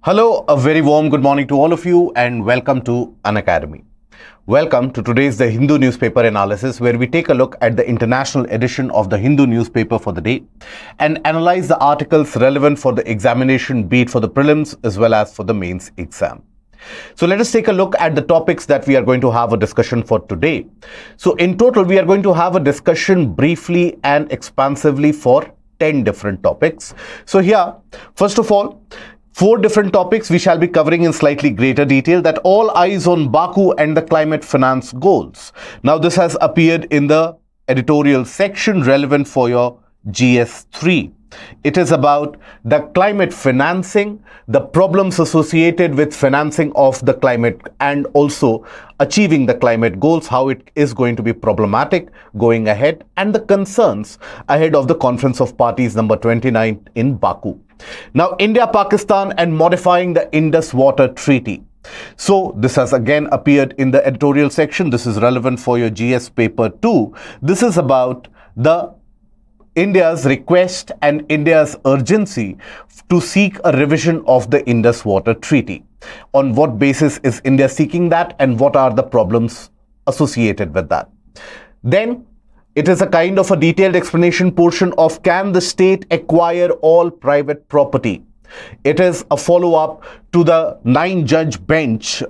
Hello, a very warm good morning to all of you and welcome to Unacademy. Welcome to today's The Hindu newspaper analysis, where we take a look at the international edition of the Hindu newspaper for the day and analyze the articles relevant for the examination, be it for the prelims as well as for the mains exam. So let us take a look at the topics that we are going to have a discussion for today. So in total, we are going to have a discussion briefly and expansively for 10 different topics. So here, first of all, 4 different topics we shall be covering in slightly greater detail. That all eyes on Baku and the climate finance goals. Now this has appeared in the editorial section relevant for your GS3. It is about the climate financing, the problems associated with financing of the climate and also achieving the climate goals, how it is going to be problematic going ahead, and the concerns ahead of the Conference of Parties number 29 in Baku. Now, India, Pakistan and modifying the Indus water treaty. So this has again appeared in the editorial section. This is relevant for your GS paper 2. This is about the India's request and India's urgency to seek a revision of the Indus water treaty. On what basis is India seeking that and what are the problems associated with that? Then it is a kind of a detailed explanation portion of can the state acquire all private property? It is a follow-up to the 9-judge bench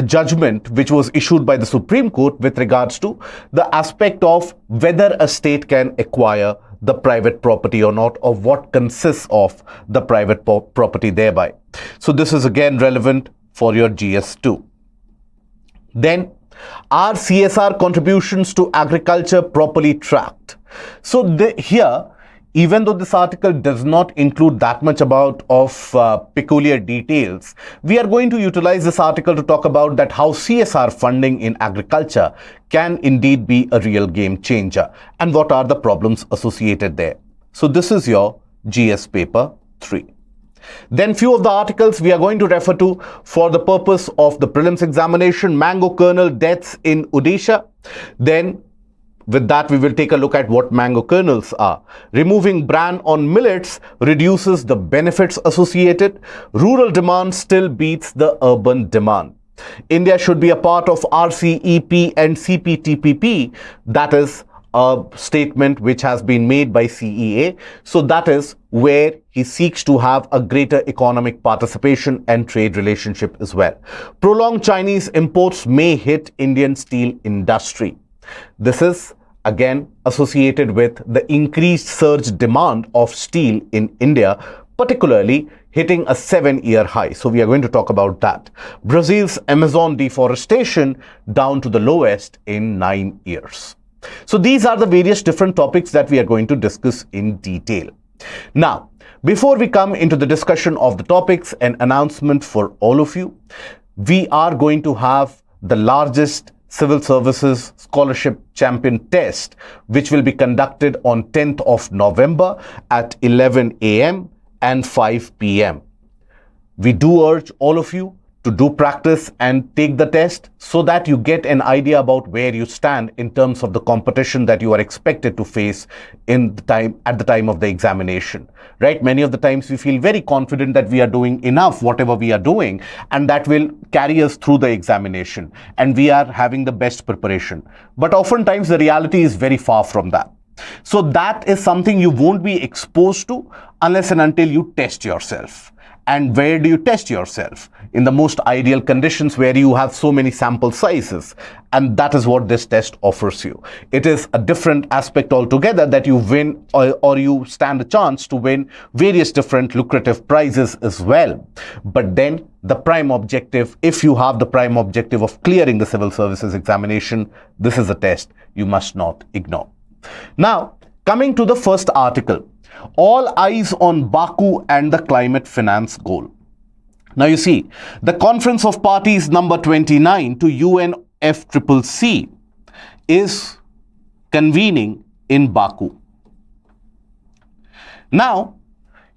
judgment which was issued by the Supreme Court with regards to the aspect of whether a state can acquire the private property or not, or what consists of the private property thereby. So this is again relevant for your GS2. Then, are CSR contributions to agriculture properly tracked? So here, even though this article does not include that much about peculiar details, we are going to utilize this article to talk about that how CSR funding in agriculture can indeed be a real game changer and what are the problems associated there. So this is your GS paper 3. Then few of the articles we are going to refer to for the purpose of the prelims examination: mango kernel deaths in Odisha. Then with that, we will take a look at what mango kernels are. Removing bran on millets reduces the benefits associated. Rural demand still beats the urban demand. India should be a part of RCEP and CPTPP. That is a statement which has been made by CEA. So that is where he seeks to have a greater economic participation and trade relationship as well. Prolonged Chinese imports may hit Indian steel industry. This is again associated with the increased surge demand of steel in India, particularly hitting a 7-year high. So we are going to talk about that. Brazil's Amazon deforestation down to the lowest in 9 years. So these are the various different topics that we are going to discuss in detail. Now, before we come into the discussion of the topics, an announcement for all of you. We are going to have the largest Civil Services Scholarship Champion Test, which will be conducted on 10th of November at 11 a.m. and 5 p.m. We do urge all of you to do practice and take the test so that you get an idea about where you stand in terms of the competition that you are expected to face at the time of the examination, right? Many of the times we feel very confident that we are doing enough, whatever we are doing, and that will carry us through the examination and we are having the best preparation. But oftentimes the reality is very far from that. So that is something you won't be exposed to unless and until you test yourself. And where do you test yourself? In the most ideal conditions where you have so many sample sizes. And that is what this test offers you. It is a different aspect altogether that you win or you stand a chance to win various different lucrative prizes as well. But then the prime objective, if you have the prime objective of clearing the civil services examination, this is a test you must not ignore. Now, coming to the first article. All eyes on Baku and the climate finance goal. Now you see, the Conference of Parties number 29 to UNFCCC is convening in Baku. Now,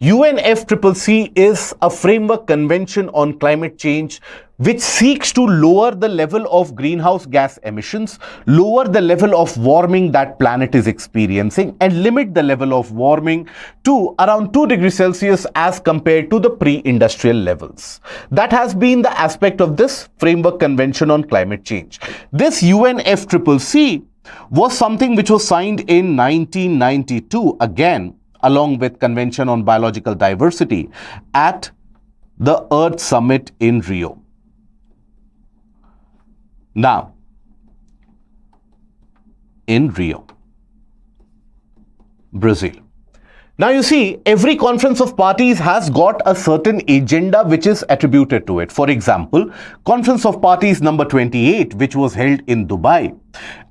UNFCCC is a framework convention on climate change which seeks to lower the level of greenhouse gas emissions, lower the level of warming that planet is experiencing, and limit the level of warming to around 2 degrees Celsius as compared to the pre-industrial levels. That has been the aspect of this Framework Convention on Climate Change. This UNFCCC was something which was signed in 1992, again along with Convention on Biological Diversity at the Earth Summit in Rio. Now, in Rio, Brazil. Now you see, every conference of parties has got a certain agenda which is attributed to it. For example, Conference of Parties number 28, which was held in Dubai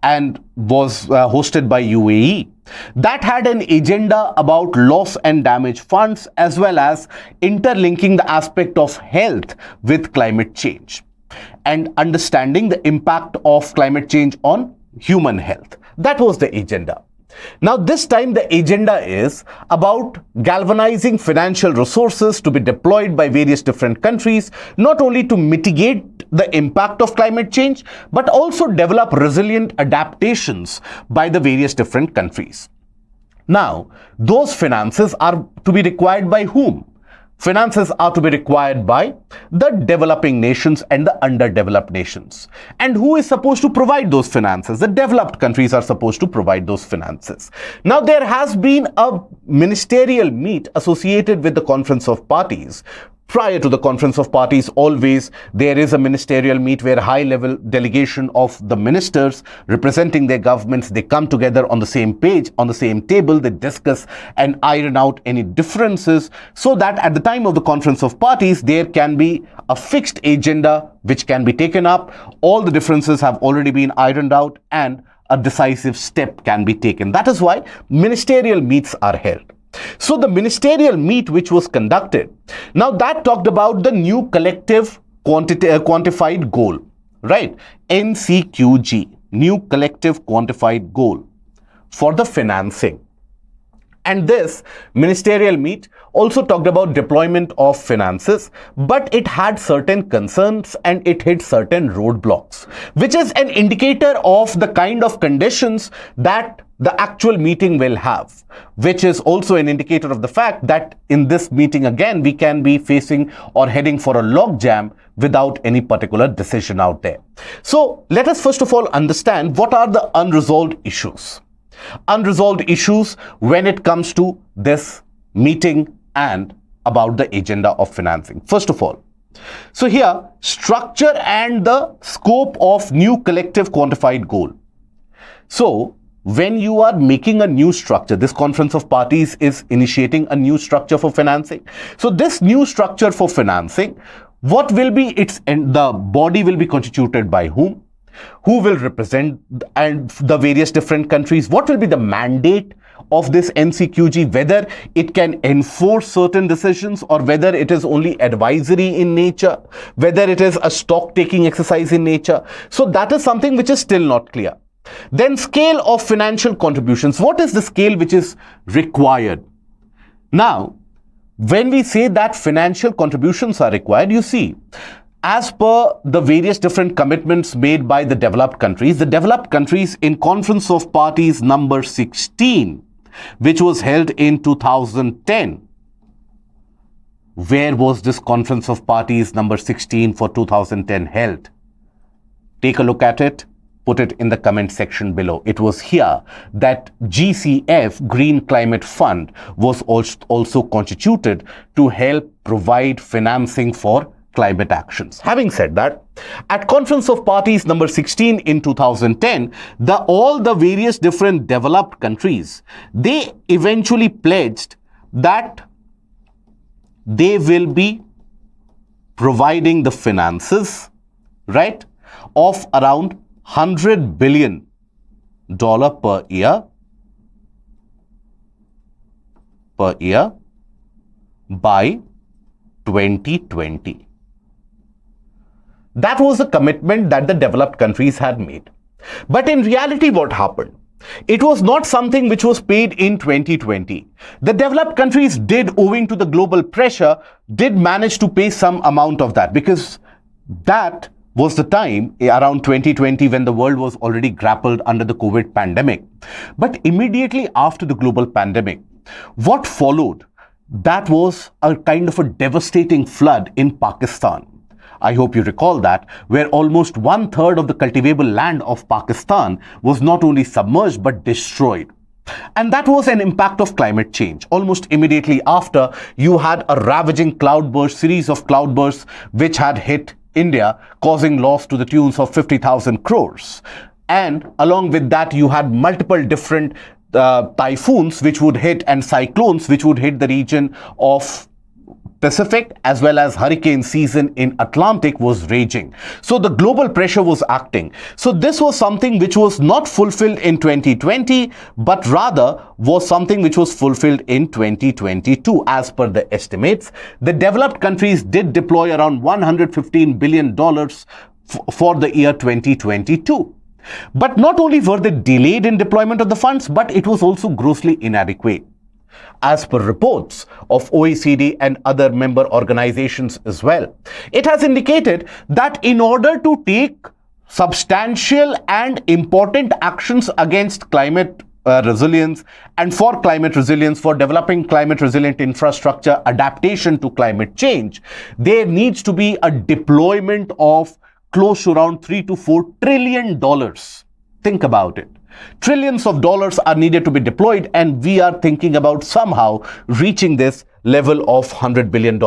and was hosted by UAE, that had an agenda about loss and damage funds as well as interlinking the aspect of health with climate change and understanding the impact of climate change on human health. That was the agenda. Now this time the agenda is about galvanizing financial resources to be deployed by various different countries, not only to mitigate the impact of climate change, but also develop resilient adaptations by the various different countries. Now, those finances are to be required by whom? Finances are to be required by the developing nations and the underdeveloped nations. And who is supposed to provide those finances? The developed countries are supposed to provide those finances. Now, there has been a ministerial meet associated with the Conference of Parties. Prior to the Conference of Parties, always there is a ministerial meet where high-level delegation of the ministers representing their governments, they come together on the same page, on the same table, they discuss and iron out any differences so that at the time of the Conference of Parties, there can be a fixed agenda which can be taken up. All the differences have already been ironed out and a decisive step can be taken. That is why ministerial meets are held. So the ministerial meet which was conducted, now that talked about the new collective quantified goal, right? NCQG, new collective quantified goal for the financing. And this ministerial meet also talked about deployment of finances, but it had certain concerns and it hit certain roadblocks, which is an indicator of the kind of conditions that the actual meeting will have, which is also an indicator of the fact that in this meeting again, we can be facing or heading for a logjam without any particular decision out there. So let us first of all understand what are the unresolved issues. Unresolved issues when it comes to this meeting and about the agenda of financing. First of all, so here, structure and the scope of new collective quantified goal. So when you are making a new structure, this Conference of Parties is initiating a new structure for financing. So this new structure for financing, what will be its, and the body will be constituted by whom? Who will represent and the various different countries? What will be the mandate of this NCQG? Whether it can enforce certain decisions or whether it is only advisory in nature, whether it is a stock-taking exercise in nature. So that is something which is still not clear. Then scale of financial contributions. What is the scale which is required? Now, when we say that financial contributions are required, you see, as per the various different commitments made by the developed countries in Conference of Parties number 16, which was held in 2010. Where was this Conference of Parties number 16 for 2010 held? Take a look at it. Put it in the comment section below. It was here that GCF, Green Climate Fund, was also constituted to help provide financing for climate actions. Having said that, at Conference of Parties number 16 in 2010, all the various different developed countries, they eventually pledged that they will be providing the finances, right, of around $100 billion per year by 2020. That was the commitment that the developed countries had made. But in reality, what happened? It was not something which was paid in 2020. The developed countries did, owing to the global pressure, did manage to pay some amount of that because That was the time around 2020 when the world was already grappled under the COVID pandemic. But immediately after the global pandemic, what followed, that was a kind of a devastating flood in Pakistan. I hope you recall that, where almost 1/3 of the cultivable land of Pakistan was not only submerged but destroyed. And that was an impact of climate change. Almost immediately after, you had a ravaging cloudburst, series of cloudbursts which had hit India, causing loss to the tunes of 50,000 crores. And along with that, you had multiple different typhoons which would hit and cyclones which would hit the region of Pacific, as well as hurricane season in Atlantic was raging. So the global pressure was acting. So this was something which was not fulfilled in 2020, but rather was something which was fulfilled in 2022. As per the estimates, the developed countries did deploy around $115 billion for the year 2022. But not only were they delayed in deployment of the funds, but it was also grossly inadequate. As per reports of OECD and other member organizations as well, it has indicated that in order to take substantial and important actions against climate resilience and for climate resilience, for developing climate resilient infrastructure, adaptation to climate change, there needs to be a deployment of close to around $3 to $4 trillion. Think about it. Trillions of dollars are needed to be deployed, and we are thinking about somehow reaching this level of $100 billion.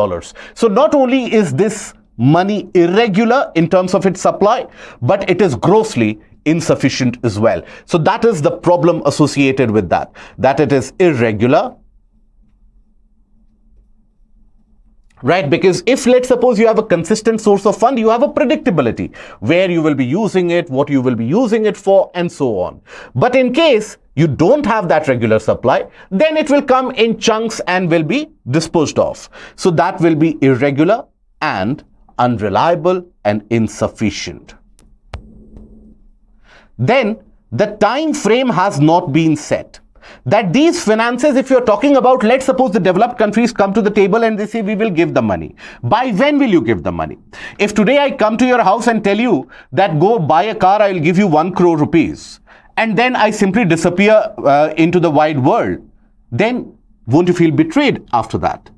So not only is this money irregular in terms of its supply, but it is grossly insufficient as well. So that is the problem associated with that it is irregular. Right? Because if, let's suppose, you have a consistent source of fund, you have a predictability where you will be using it, what you will be using it for, and so on. But in case you don't have that regular supply, then it will come in chunks and will be disposed of. So that will be irregular and unreliable and insufficient. Then the time frame has not been set. That these finances, if you're talking about, let's suppose the developed countries come to the table and they say, we will give the money. By when will you give the money? If today I come to your house and tell you that go buy a car, I will give you 1 crore rupees, and then I simply disappear into the wide world, then won't you feel betrayed after that?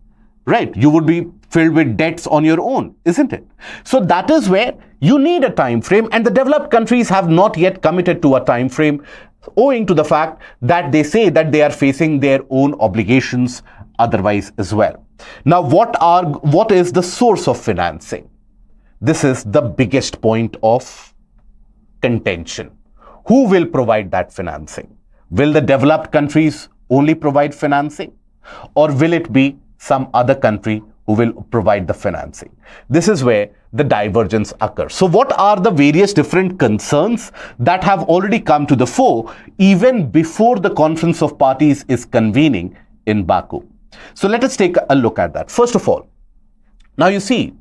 Right? You would be filled with debts on your own, isn't it? So that is where you need a time frame, and the developed countries have not yet committed to a time frame, owing to the fact that they say that they are facing their own obligations otherwise as well. Now, what is the source of financing? This is the biggest point of contention. Who will provide that financing? Will the developed countries only provide financing, or will it be some other country who will provide the financing? This is where the divergence occurs. So what are the various different concerns that have already come to the fore even before the Conference of Parties is convening in Baku? So let us take a look at that. First of all, now you see,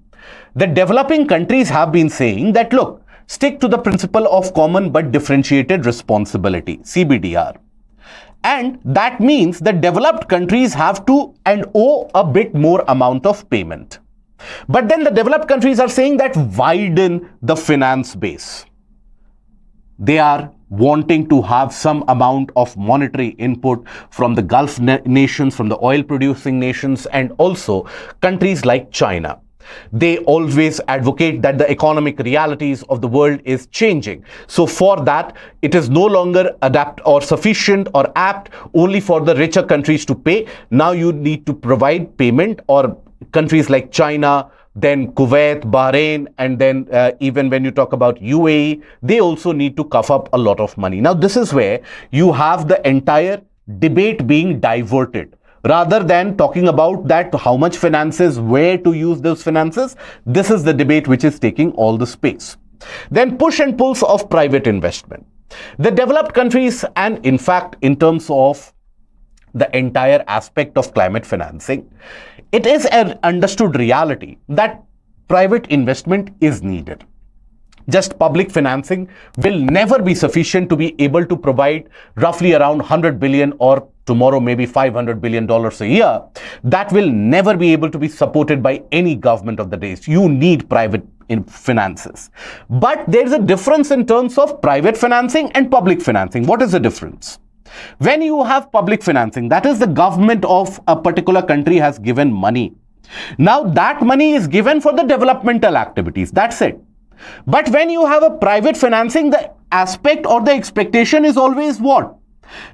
the developing countries have been saying that, look, stick to the principle of common but differentiated responsibility, CBDR. And that means that developed countries have to and owe a bit more amount of payment. But then the developed countries are saying that widen the finance base. They are wanting to have some amount of monetary input from the Gulf nations, from the oil producing nations, and also countries like China. They always advocate that the economic realities of the world is changing. So for that, it is no longer adapt or sufficient or apt only for the richer countries to pay. Now you need to provide payment, or countries like China, then Kuwait, Bahrain, and then even when you talk about UAE, they also need to cough up a lot of money. Now this is where you have the entire debate being diverted. Rather than talking about that how much finances, where to use those finances, this is the debate which is taking all the space. Then push and pulls of private investment. The developed countries, and in fact, in terms of the entire aspect of climate financing, it is an understood reality that private investment is needed. Just public financing will never be sufficient to be able to provide roughly around 100 billion or tomorrow maybe $500 billion a year, that will never be able to be supported by any government of the day. You need private finances. But there is a difference in terms of private financing and public financing. What is the difference? When you have public financing, that is the government of a particular country has given money. Now that money is given for the developmental activities. That's it. But when you have a private financing, the aspect or the expectation is always what?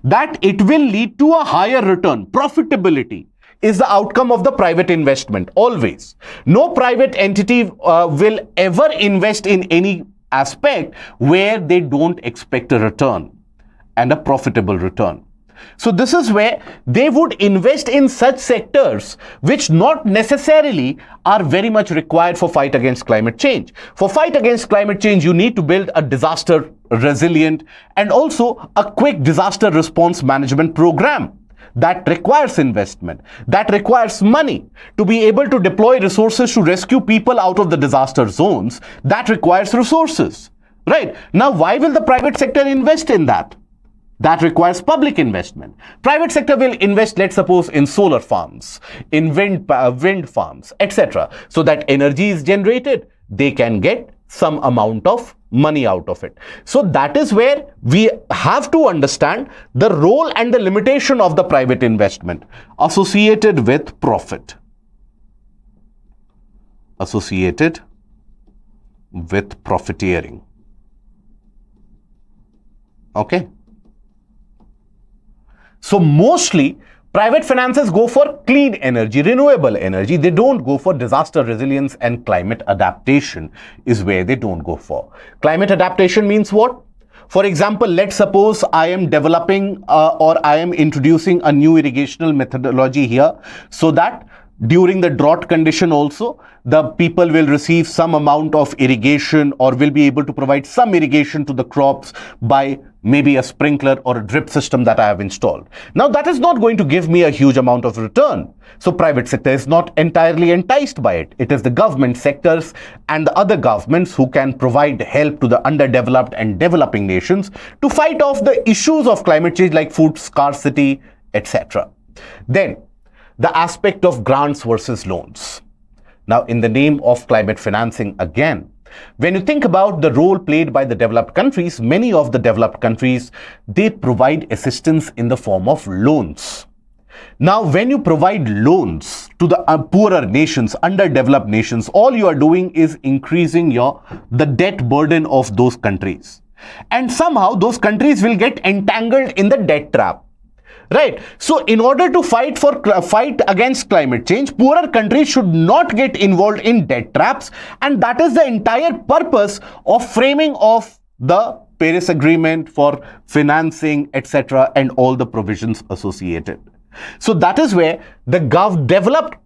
That it will lead to a higher return. Profitability is the outcome of the private investment, always. No private entity will ever invest in any aspect where they don't expect a return and a profitable return. So this is where they would invest in such sectors which not necessarily are very much required for fight against climate change. For fight against climate change, you need to build a disaster resilient and also a quick disaster response management program. That requires investment, that requires money. To be able to deploy resources to rescue people out of the disaster zones, that requires resources, right? Now, why will the private sector invest in that? That requires public investment. Private sector will invest, let's suppose, in solar farms, in wind farms, etc. So that energy is generated, they can get some amount of money out of it. So that is where we have to understand the role and the limitation of the private investment associated with profit. Associated with profiteering. Okay. So mostly private finances go for clean energy, renewable energy. They don't go for disaster resilience and climate adaptation is where they don't go for. Climate adaptation means what? For example, let's suppose I am developing or I am introducing a new irrigational methodology here so that during the drought condition also, the people will receive some amount of irrigation or will be able to provide some irrigation to the crops by maybe a sprinkler or a drip system that I have installed. Now that is not going to give me a huge amount of return. So private sector is not entirely enticed by it. It is the government sectors and the other governments who can provide help to the underdeveloped and developing nations to fight off the issues of climate change like food scarcity, etc. Then the aspect of grants versus loans. Now, in the name of climate financing again, when you think about the role played by the developed countries, many of the developed countries, they provide assistance in the form of loans. Now, when you provide loans to the poorer nations, underdeveloped nations, all you are doing is increasing the debt burden of those countries. And somehow those countries will get entangled in the debt trap. Right. So in order to fight against climate change, poorer countries should not get involved in debt traps. And that is the entire purpose of framing of the Paris Agreement for financing, etc. and all the provisions associated. So that is where the developed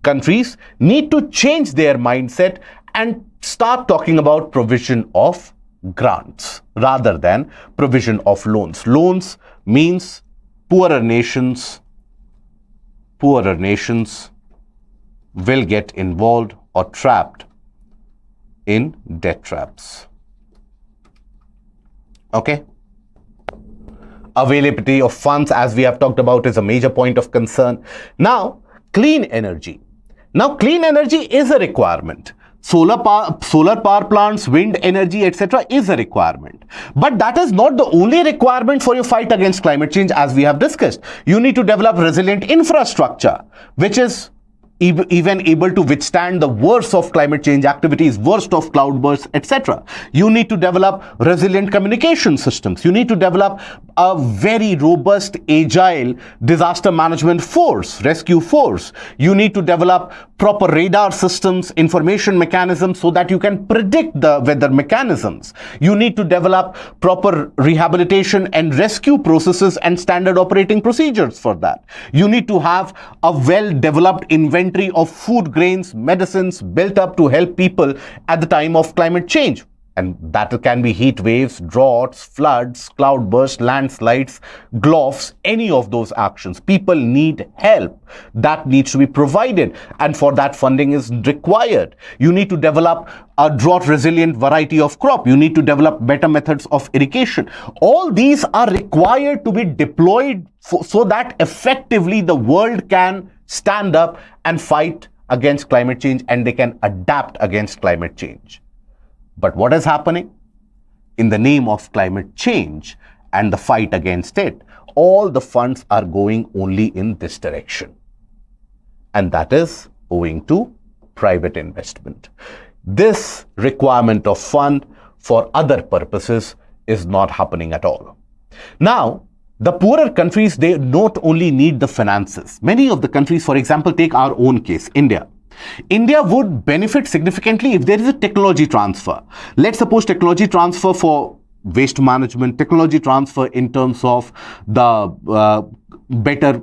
countries need to change their mindset and start talking about provision of grants rather than provision of loans. Loans means poorer nations will get involved or trapped in debt traps. Okay. Availability of funds, as we have talked about, is a major point of concern. Now, clean energy. Now, clean energy is a requirement. Solar power plants, wind energy, etc. is a requirement. But that is not the only requirement for your fight against climate change, as we have discussed. You need to develop resilient infrastructure, which is even able to withstand the worst of climate change activities, worst of cloudbursts, etc. You need to develop resilient communication systems. You need to develop a very robust, agile disaster management force, rescue force. You need to develop proper radar systems, information mechanisms so that you can predict the weather mechanisms. You need to develop proper rehabilitation and rescue processes and standard operating procedures for that. You need to have a well-developed inventory of food grains, medicines built up to help people at the time of climate change. And that can be heat waves, droughts, floods, cloudbursts, landslides, gulfs, any of those actions. People need help. That needs to be provided. And for that, funding is required. You need to develop a drought-resilient variety of crop. You need to develop better methods of irrigation. All these are required to be deployed so that effectively the world can stand up and fight against climate change, and they can adapt against climate change. But what is happening? In the name of climate change and the fight against it, all the funds are going only in this direction. And that is owing to private investment. This requirement of fund for other purposes is not happening at all. Now, the poorer countries, they not only need the finances. Many of the countries, for example, take our own case, India. India would benefit significantly if there is a technology transfer. Let's suppose technology transfer for waste management, technology transfer in terms of the better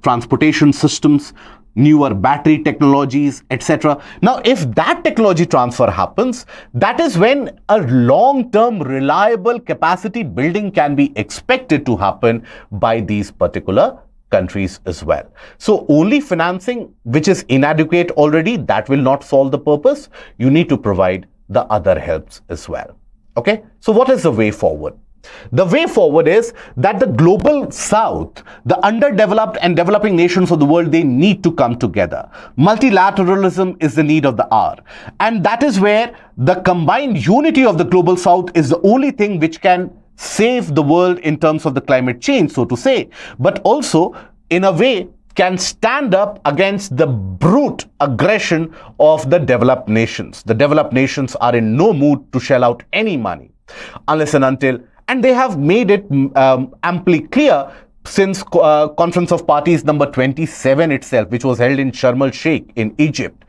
transportation systems, newer battery technologies, etc. Now, if that technology transfer happens, that is when a long-term reliable capacity building can be expected to happen by these particular countries as well. So only financing, which is inadequate already, that will not solve the purpose. You need to provide the other helps as well. Okay, so what is the way forward? The way forward is that the global south, the underdeveloped and developing nations of the world, they need to come together. Multilateralism is the need of the hour. And that is where the combined unity of the global south is the only thing which can save the world in terms of the climate change, so to say, but also in a way can stand up against the brute aggression of the developed nations. The developed nations are in no mood to shell out any money unless and until, and they have made it amply clear since Conference of Parties number 27 itself, which was held in Sharm el-Sheikh in Egypt.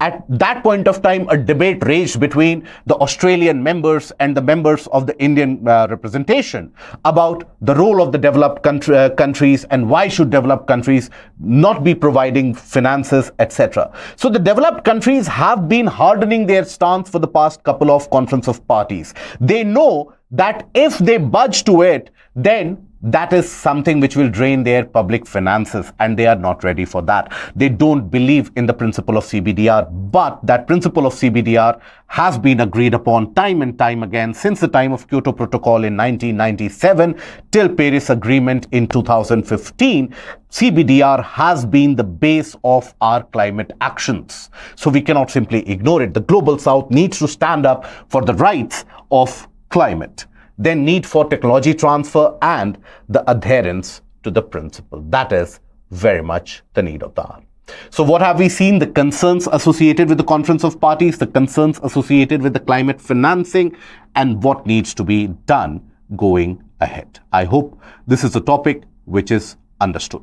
At that point of time, a debate raged between the Australian members and the members of the Indian representation about the role of the developed countries and why should developed countries not be providing finances, etc. So the developed countries have been hardening their stance for the past couple of Conference of Parties. They know that if they budge to it, then that is something which will drain their public finances, and they are not ready for that. They don't believe in the principle of CBDR, but that principle of CBDR has been agreed upon time and time again since the time of Kyoto Protocol in 1997 till Paris Agreement in 2015. CBDR has been the base of our climate actions. So we cannot simply ignore it. The global south needs to stand up for the rights of climate. Then need for technology transfer and the adherence to the principle. That is very much the need of the hour. So what have we seen? The concerns associated with the Conference of Parties, the concerns associated with the climate financing, and what needs to be done going ahead. I hope this is a topic which is understood.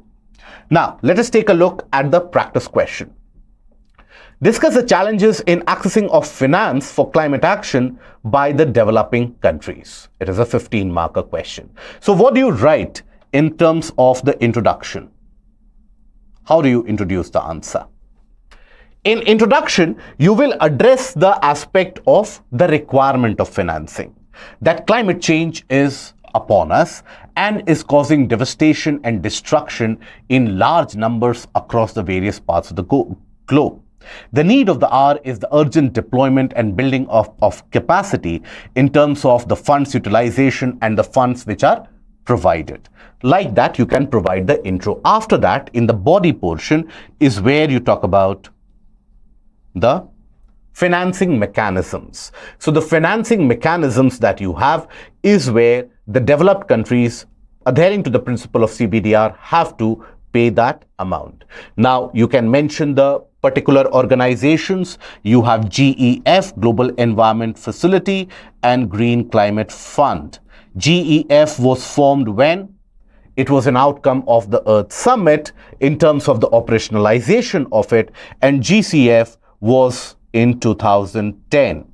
Now, let us take a look at the practice question. Discuss the challenges in accessing of finance for climate action by the developing countries. It is a 15-marker question. So what do you write in terms of the introduction? How do you introduce the answer? In introduction, you will address the aspect of the requirement of financing. That climate change is upon us and is causing devastation and destruction in large numbers across the various parts of the globe. The need of the hour is the urgent deployment and building of capacity in terms of the funds utilization and the funds which are provided. Like that, you can provide the intro. After that, in the body portion is where you talk about the financing mechanisms. So the financing mechanisms that you have is where the developed countries, adhering to the principle of CBDR, have to pay that amount. Now, you can mention the particular organizations. You have GEF, Global Environment Facility, and Green Climate Fund. GEF was formed when? It was an outcome of the Earth Summit in terms of the operationalization of it, and GCF was in 2010.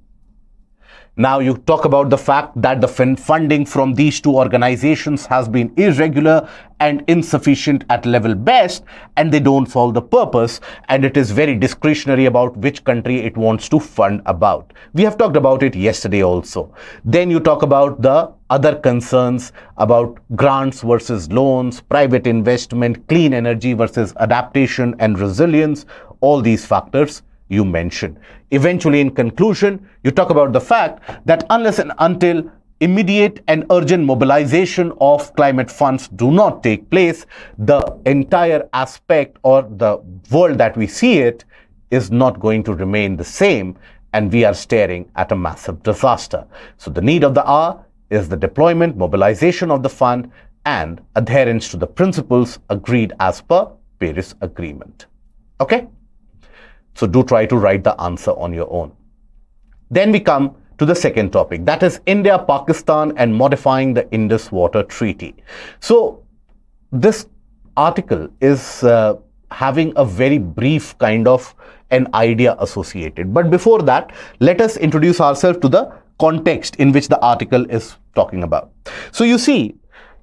Now you talk about the fact that the funding from these two organizations has been irregular and insufficient at level best, and they don't solve the purpose, and it is very discretionary about which country it wants to fund about. We have talked about it yesterday also. Then you talk about the other concerns about grants versus loans, private investment, clean energy versus adaptation and resilience, all these factors you mentioned. Eventually, in conclusion, you talk about the fact that unless and until immediate and urgent mobilization of climate funds do not take place, the entire aspect or the world that we see it is not going to remain the same, and we are staring at a massive disaster. So the need of the hour is the deployment, mobilization of the fund, and adherence to the principles agreed as per Paris Agreement. Okay? So do try to write the answer on your own. Then we come to the second topic, that is India, Pakistan and modifying the Indus Water Treaty. So this article is having a very brief kind of an idea associated. But before that, let us introduce ourselves to the context in which the article is talking about. So you see,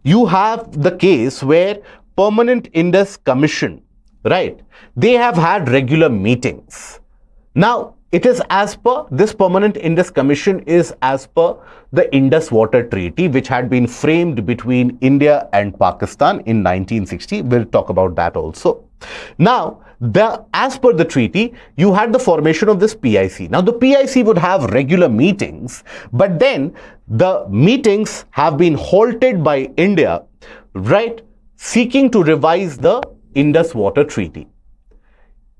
you have the case where Permanent Indus Commission, right, they have had regular meetings. Now, it is as per this Permanent Indus Commission is as per the Indus Water Treaty, which had been framed between India and Pakistan in 1960. We'll talk about that also. Now, as per the treaty, you had the formation of this PIC. Now, the PIC would have regular meetings, but then the meetings have been halted by India, right, seeking to revise the Indus Water Treaty.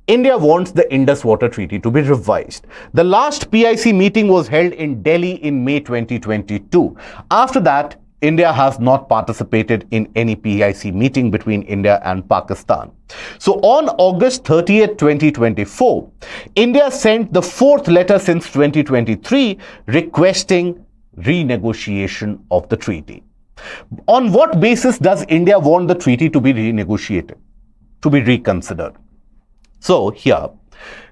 India wants the Indus Water Treaty to be revised. The last PIC meeting was held in Delhi in May 2022. After that, India has not participated in any PIC meeting between India and Pakistan. So on August 30th, 2024, India sent the fourth letter since 2023 requesting renegotiation of the treaty. On what basis does India want the treaty to be renegotiated, to be reconsidered? So here,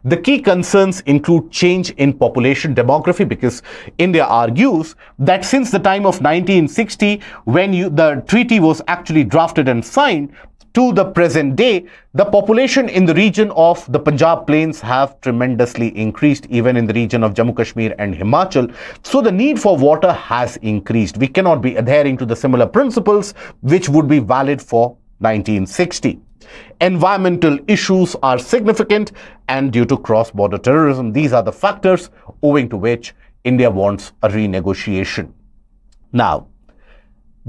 the key concerns include change in population demography, because India argues that since the time of 1960, when the treaty was actually drafted and signed, to the present day, the population in the region of the Punjab plains have tremendously increased, even in the region of Jammu Kashmir and Himachal. So the need for water has increased. We cannot be adhering to the similar principles which would be valid for 1960. Environmental issues are significant, and due to cross-border terrorism, these are the factors owing to which India wants a renegotiation. Now,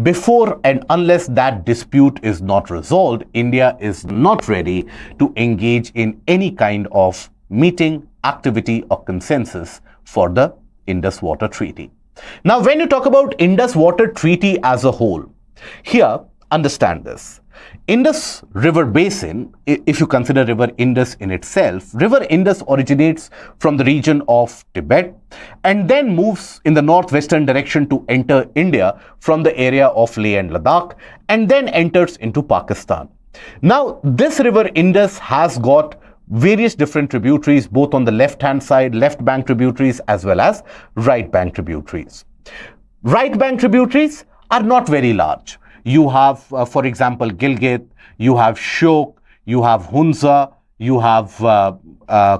before and unless that dispute is not resolved, India is not ready to engage in any kind of meeting, activity or consensus for the Indus Water Treaty. Now, when you talk about Indus Water Treaty as a whole, here, understand this. Indus River Basin, if you consider River Indus in itself, River Indus originates from the region of Tibet and then moves in the northwestern direction to enter India from the area of Leh and Ladakh, and then enters into Pakistan. Now, this River Indus has got various different tributaries, both on the left-hand side, left bank tributaries, as well as right bank tributaries. Right bank tributaries are not very large. You have, for example, Gilgit, you have Shyok, you have Hunza, you have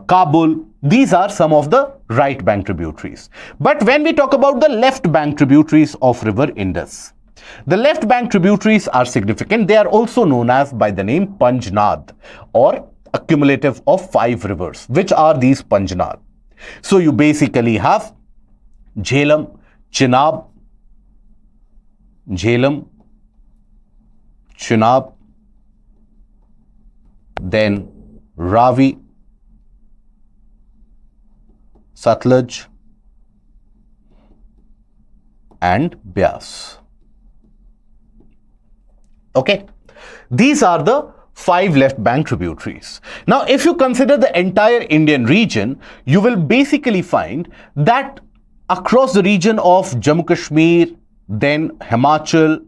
Kabul. These are some of the right bank tributaries. But when we talk about the left bank tributaries of River Indus, the left bank tributaries are significant. They are also known as by the name Panjnad, or a cumulative of 5 rivers. Which are these Panjnad? So you basically have Jhelum, Chenab, Chenab, then Ravi, Satluj, and Beas. Okay, these are the 5 left bank tributaries. Now, if you consider the entire Indian region, you will basically find that across the region of Jammu Kashmir, then Himachal,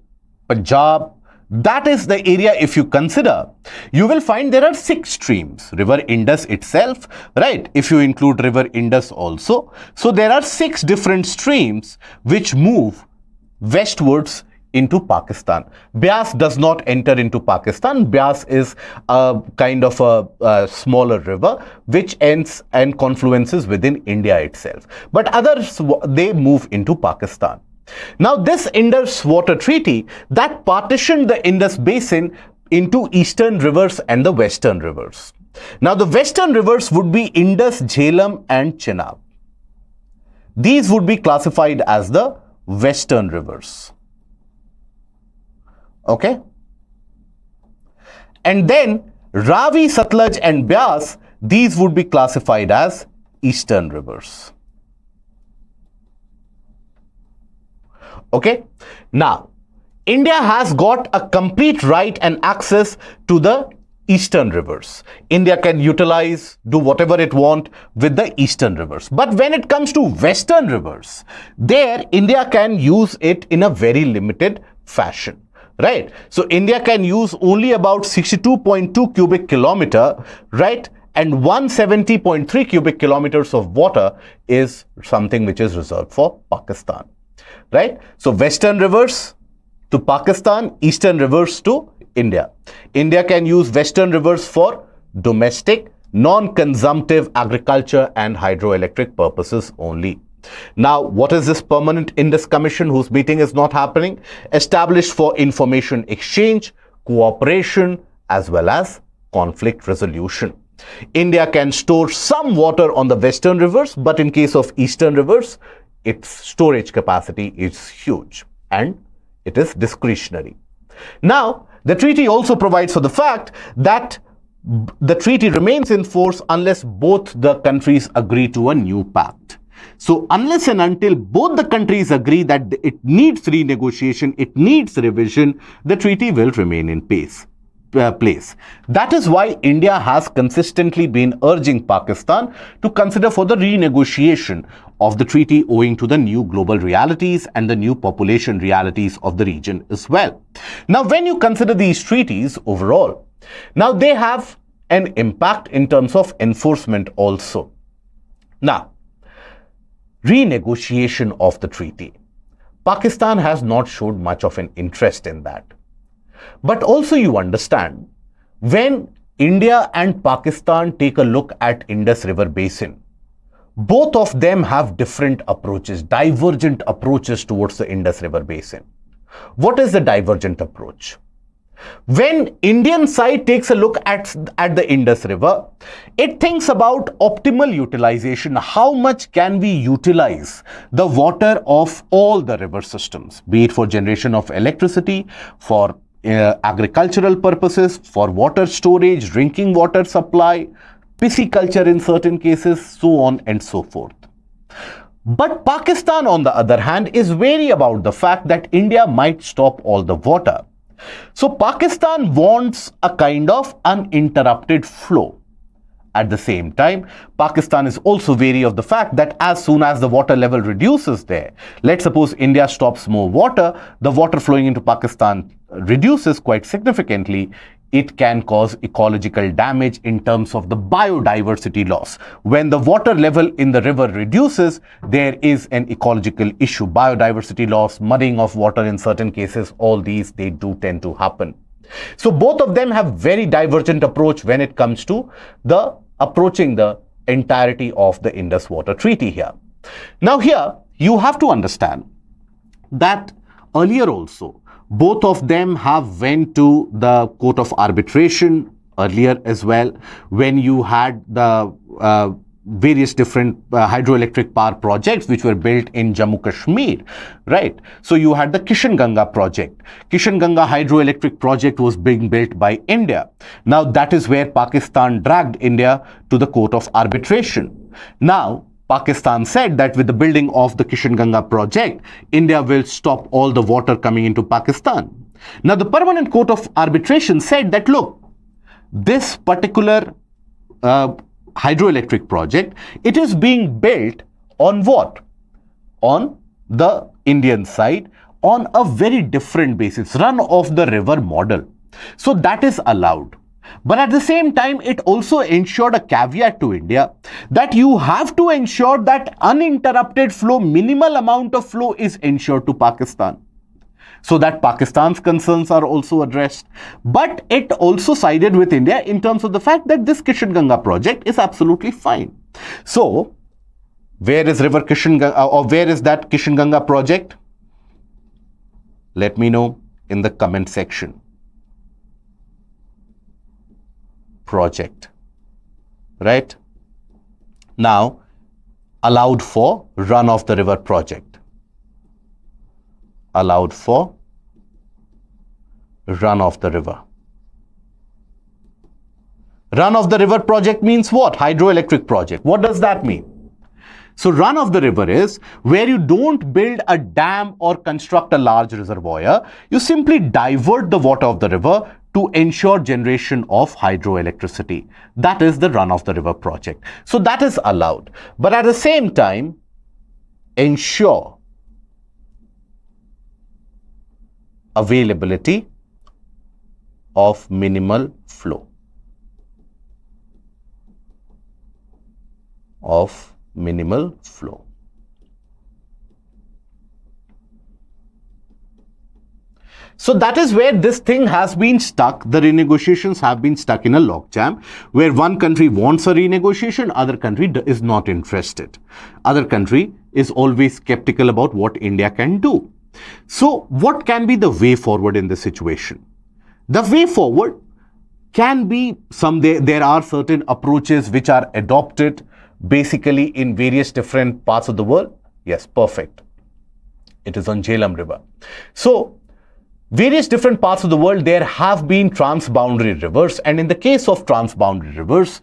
Punjab, That is the area, if you consider, you will find there are 6 streams. River Indus itself, right? If you include River Indus also. So there are 6 different streams which move westwards into Pakistan. Beas does not enter into Pakistan. Beas is a kind of a smaller river which ends and confluences within India itself. But others, they move into Pakistan. Now this Indus Water Treaty, that partitioned the Indus Basin into eastern rivers and the western rivers. Now the western rivers would be Indus, Jhelum and Chenab. These would be classified as the western rivers. Okay? And then Ravi, Satluj and Beas, these would be classified as eastern rivers. Okay? Now, India has got a complete right and access to the eastern rivers. India can utilize, do whatever it wants with the eastern rivers. But when it comes to western rivers, there India can use it in a very limited fashion. Right? So India can use only about 62.2 cubic kilometer, right? And 170.3 cubic kilometers of water is something which is reserved for Pakistan. Right? So western rivers to Pakistan, eastern rivers to India. India can use western rivers for domestic, non-consumptive agriculture and hydroelectric purposes only. Now, what is this Permanent Indus Commission whose meeting is not happening? Established for information exchange, cooperation, as well as conflict resolution. India can store some water on the western rivers, but in case of eastern rivers, its storage capacity is huge and it is discretionary. Now, the treaty also provides for the fact that the treaty remains in force unless both the countries agree to a new pact. So unless and until both the countries agree that it needs renegotiation, it needs revision, the treaty will remain in place. That is why India has consistently been urging Pakistan to consider for the renegotiation of the treaty owing to the new global realities and the new population realities of the region as well. Now, when you consider these treaties overall, now they have an impact in terms of enforcement also. Now, renegotiation of the treaty. Pakistan has not showed much of an interest in that. But also you understand, when India and Pakistan take a look at Indus River Basin, both of them have different approaches, divergent approaches towards the Indus River Basin. What is the divergent approach? When Indian side takes a look at the Indus River, it thinks about optimal utilization. How much can we utilize the water of all the river systems, be it for generation of electricity, for agricultural purposes, for water storage, drinking water supply, pisciculture in certain cases, so on and so forth. But Pakistan, on the other hand, is wary about the fact that India might stop all the water. So Pakistan wants a kind of uninterrupted flow. At the same time, Pakistan is also wary of the fact that as soon as the water level reduces there, let's suppose India stops more water, the water flowing into Pakistan reduces quite significantly. It can cause ecological damage in terms of the biodiversity loss. When the water level in the river reduces, there is an ecological issue. Biodiversity loss, muddying of water in certain cases, all these, they do tend to happen. So both of them have very divergent approach when it comes to the approaching the entirety of the Indus Water Treaty here. Now here, you have to understand that earlier also, both of them have went to the Court of Arbitration earlier as well, when you had the various different hydroelectric power projects which were built in Jammu Kashmir, right? So you had the Kishan Ganga project. Kishan Ganga hydroelectric project was being built by India. Now that is where Pakistan dragged India to the Court of Arbitration. Now, Pakistan said that with the building of the Kishan Ganga project, India will stop all the water coming into Pakistan. Now, the Permanent Court of Arbitration said that, look, this particular hydroelectric project, it is being built on what? On the Indian side, on a very different basis, run of the river model. So that is allowed. But at the same time, it also ensured a caveat to India that you have to ensure that uninterrupted flow, minimal amount of flow is ensured to Pakistan, so that Pakistan's concerns are also addressed. But it also sided with India in terms of the fact that this Kishanganga project is absolutely fine. So, where is River Kishanganga, or where is that Kishanganga project? Let me know in the comment section. Project, right? Now, allowed for run of the river project. Allowed for run of the river. Run of the river project means what? Hydroelectric project. What does that mean? So run of the river is where you don't build a dam or construct a large reservoir. You simply divert the water of the river to ensure generation of hydroelectricity. That is the run of the river project. So that is allowed. But at the same time, ensure availability of minimal flow. Of minimal flow. So that is where this thing has been stuck. The renegotiations have been stuck in a logjam where one country wants a renegotiation, other country is not interested. Other country is always skeptical about what India can do. So what can be the way forward in this situation? The way forward can be there are certain approaches which are adopted basically in various different parts of the world. Yes, perfect. It is on Jhelum River. So various different parts of the world, there have been transboundary rivers, and in the case of transboundary rivers,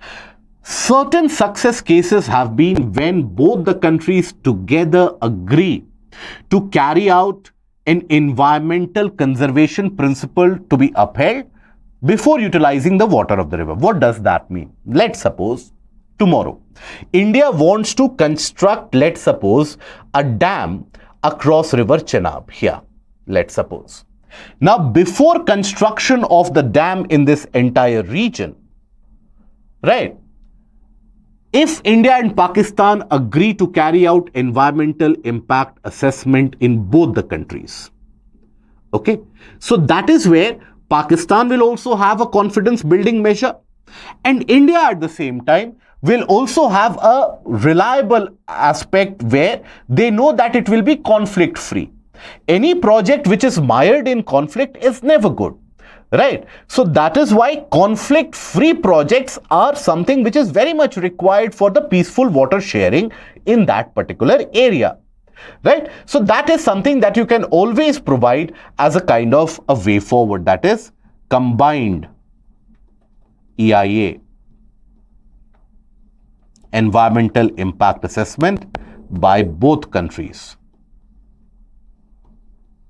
certain success cases have been when both the countries together agree to carry out an environmental conservation principle to be upheld before utilizing the water of the river. What does that mean? Let's suppose tomorrow, India wants to construct, let's suppose, a dam across River Chenab here, let's suppose. Now, before construction of the dam in this entire region, right, if India and Pakistan agree to carry out environmental impact assessment in both the countries, okay, so that is where Pakistan will also have a confidence building measure, and India at the same time will also have a reliable aspect where they know that it will be conflict free. Any project which is mired in conflict is never good, right? So that is why conflict free projects are something which is very much required for the peaceful water sharing in that particular area, right? So that is something that you can always provide as a kind of a way forward, that is combined EIA, environmental impact assessment by both countries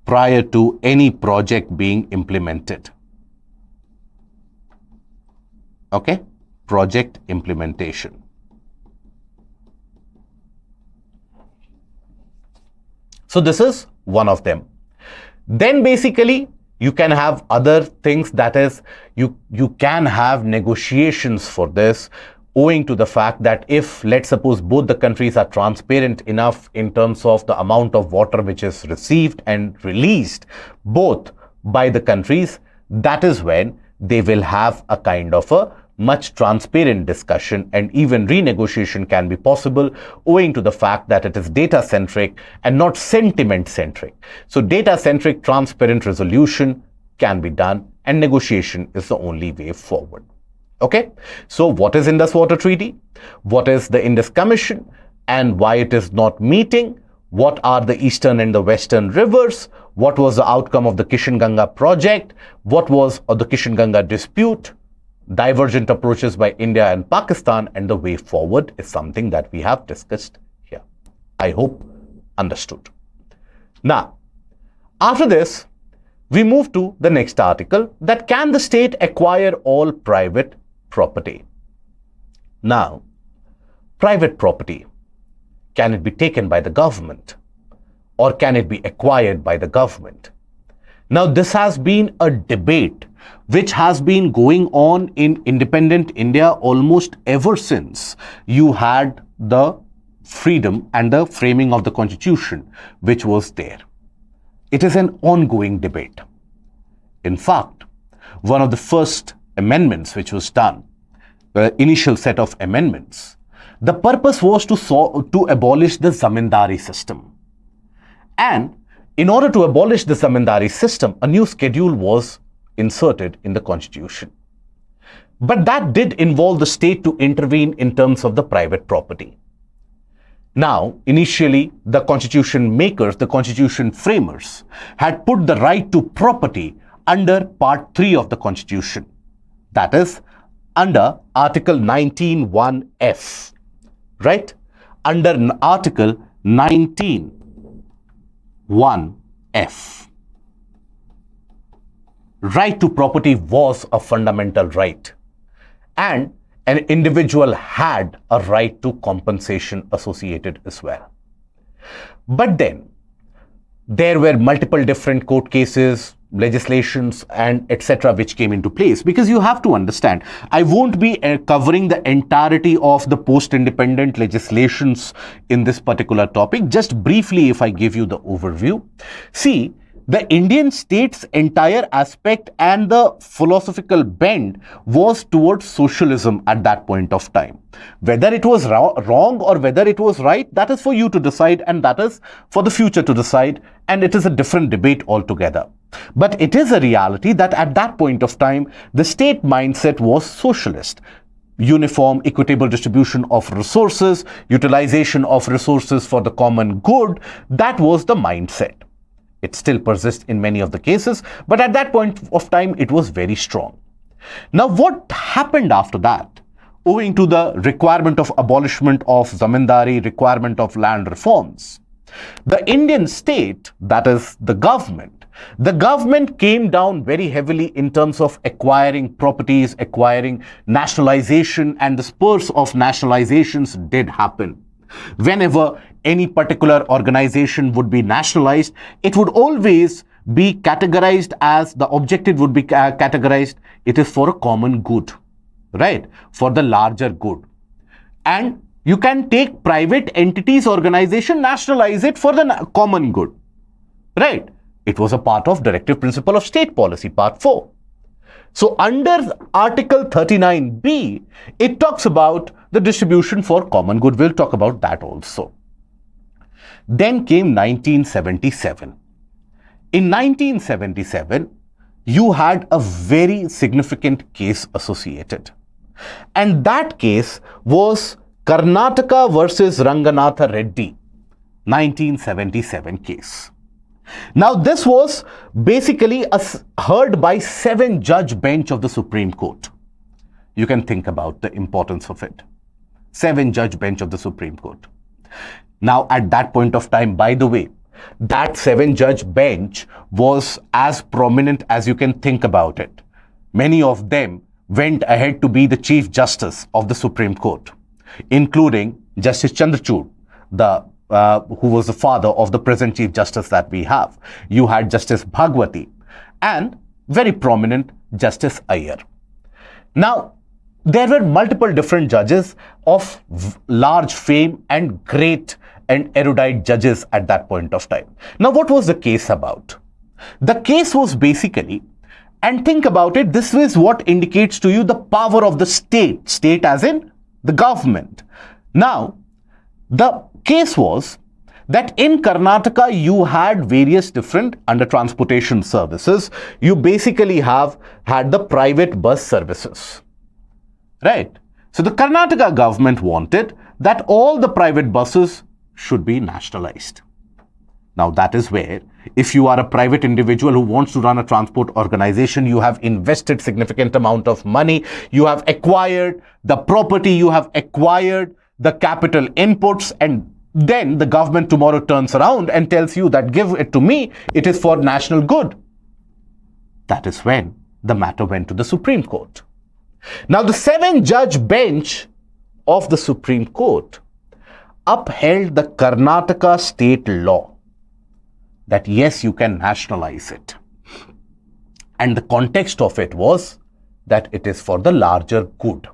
prior to any project being implemented. Okay, project implementation. So this is one of them. Then basically you can have other things, that is you can have negotiations for this, owing to the fact that if, let's suppose, both the countries are transparent enough in terms of the amount of water which is received and released both by the countries, that is when they will have a kind of a much transparent discussion, and even renegotiation can be possible owing to the fact that it is data centric and not sentiment centric. So data centric transparent resolution can be done, and negotiation is the only way forward. Okay, so what is Indus Water Treaty? What is the Indus Commission and why it is not meeting? What are the eastern and the western rivers? What was the outcome of the Kishanganga project? What was the Kishanganga dispute? Divergent approaches by India and Pakistan, and the way forward is something that we have discussed here. I hope understood. Now, after this, we move to the next article, that can the state acquire all private property? Now, private property, can it be taken by the government, or can it be acquired by the government? Now, this has been a debate which has been going on in independent India almost ever since you had the freedom and the framing of the constitution, which was there. It is an ongoing debate. In fact, one of the first amendments which was done, the initial set of amendments, the purpose was to abolish the zamindari system. And in order to abolish the zamindari system, a new schedule was inserted in the constitution. But that did involve the state to intervene in terms of the private property. Now, initially, the constitution makers, the constitution framers, had put the right to property under Part 3 of the constitution. That is, under Article 19(1)(f). Right? Under Article 19(1)(f). Right to property was a fundamental right, and an individual had a right to compensation associated as well. But then, there were multiple different court cases, legislations, and etc. which came into place, because you have to understand, I won't be covering the entirety of the post-independent legislations in this particular topic. Just briefly, if I give you the overview, see, the Indian state's entire aspect and the philosophical bend was towards socialism at that point of time. Whether it was wrong or whether it was right, that is for you to decide, and that is for the future to decide, and it is a different debate altogether. But it is a reality that at that point of time, the state mindset was socialist. Uniform, equitable distribution of resources, utilization of resources for the common good, that was the mindset. It still persists in many of the cases, but at that point of time, it was very strong. Now, what happened after that? Owing to the requirement of abolishment of zamindari, requirement of land reforms, the Indian state, that is the government came down very heavily in terms of acquiring properties, acquiring nationalization, and the spurs of nationalizations did happen. Whenever any particular organization would be nationalized, it would always be categorized as, the objective would be categorized, it is for a common good, right? For the larger good. And you can take private entities, organization, nationalize it for the common good, right? It was a part of Directive Principle of State Policy, Part 4. So under Article 39B, it talks about the distribution for common good. We'll talk about that also. Then came 1977. In 1977, you had a very significant case associated. And that case was Karnataka versus Ranganatha Reddy, 1977 case. Now, this was basically heard by 7-judge bench of the Supreme Court. You can think about the importance of it. 7-judge bench of the Supreme Court. Now, at that point of time, by the way, that 7-judge bench was as prominent as you can think about it. Many of them went ahead to be the Chief Justice of the Supreme Court, including Justice Chandrachud, who was the father of the present Chief Justice that we have. You had Justice Bhagwati and very prominent Justice Iyer. Now, there were multiple different judges of large fame and great and erudite judges at that point of time. Now, what was the case about? The case was basically, and think about it, this is what indicates to you the power of the state as in the government. Now, the case was that in Karnataka, you had various different, under transportation services, you basically had the private bus services, right? So the Karnataka government wanted that all the private buses should be nationalized. Now, that is where, if you are a private individual who wants to run a transport organization, you have invested significant amount of money, you have acquired the property, you have acquired the capital inputs, and then the government tomorrow turns around and tells you that give it to me, it is for national good. That is when the matter went to the Supreme Court. Now, the 7-judge bench of the Supreme Court upheld the Karnataka state law that yes, you can nationalize it. And the context of it was that it is for the larger good,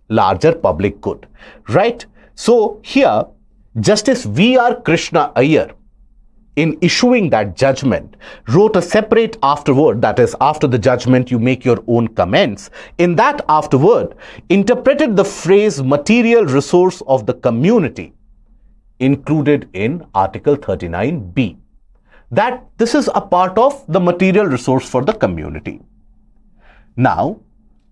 larger public good, right? So here, Justice V.R. Krishna Iyer, in issuing that judgment, wrote a separate afterword, that is, after the judgment you make your own comments. In that afterword, interpreted the phrase material resource of the community included in Article 39B, that this is a part of the material resource for the community. Now,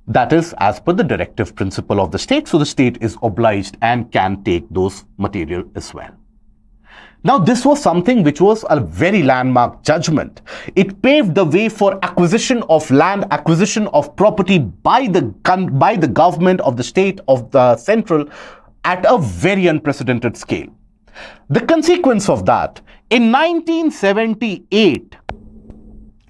that is as per the directive principle of the state, so the state is obliged and can take those material as well. Now, this was something which was a very landmark judgment. It paved the way for acquisition of land, acquisition of property by the government of the state, of the central, at a very unprecedented scale. The consequence of that, in 1978,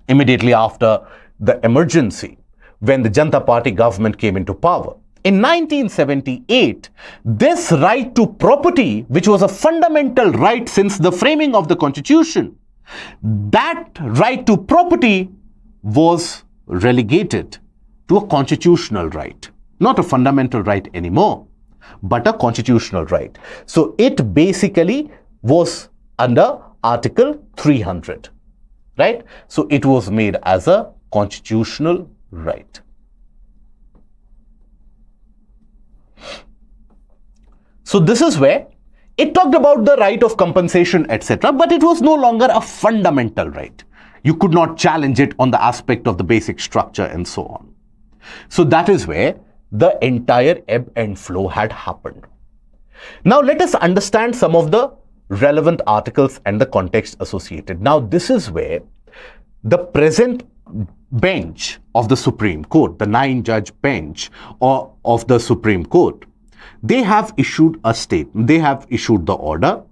immediately after the emergency, when the Janata Party government came into power, in 1978, this right to property, which was a fundamental right since the framing of the constitution, that right to property was relegated to a constitutional right, not a fundamental right anymore, but a constitutional right. So it basically was under Article 300, right? So it was made as a constitutional right. So this is where it talked about the right of compensation, etc., but it was no longer a fundamental right. You could not challenge it on the aspect of the basic structure and so on. So that is where the entire ebb and flow had happened. Now let us understand some of the relevant articles and the context associated. Now this is where the present bench of the Supreme Court, the 9-judge bench of the Supreme Court, they have issued a statement, they have issued the order,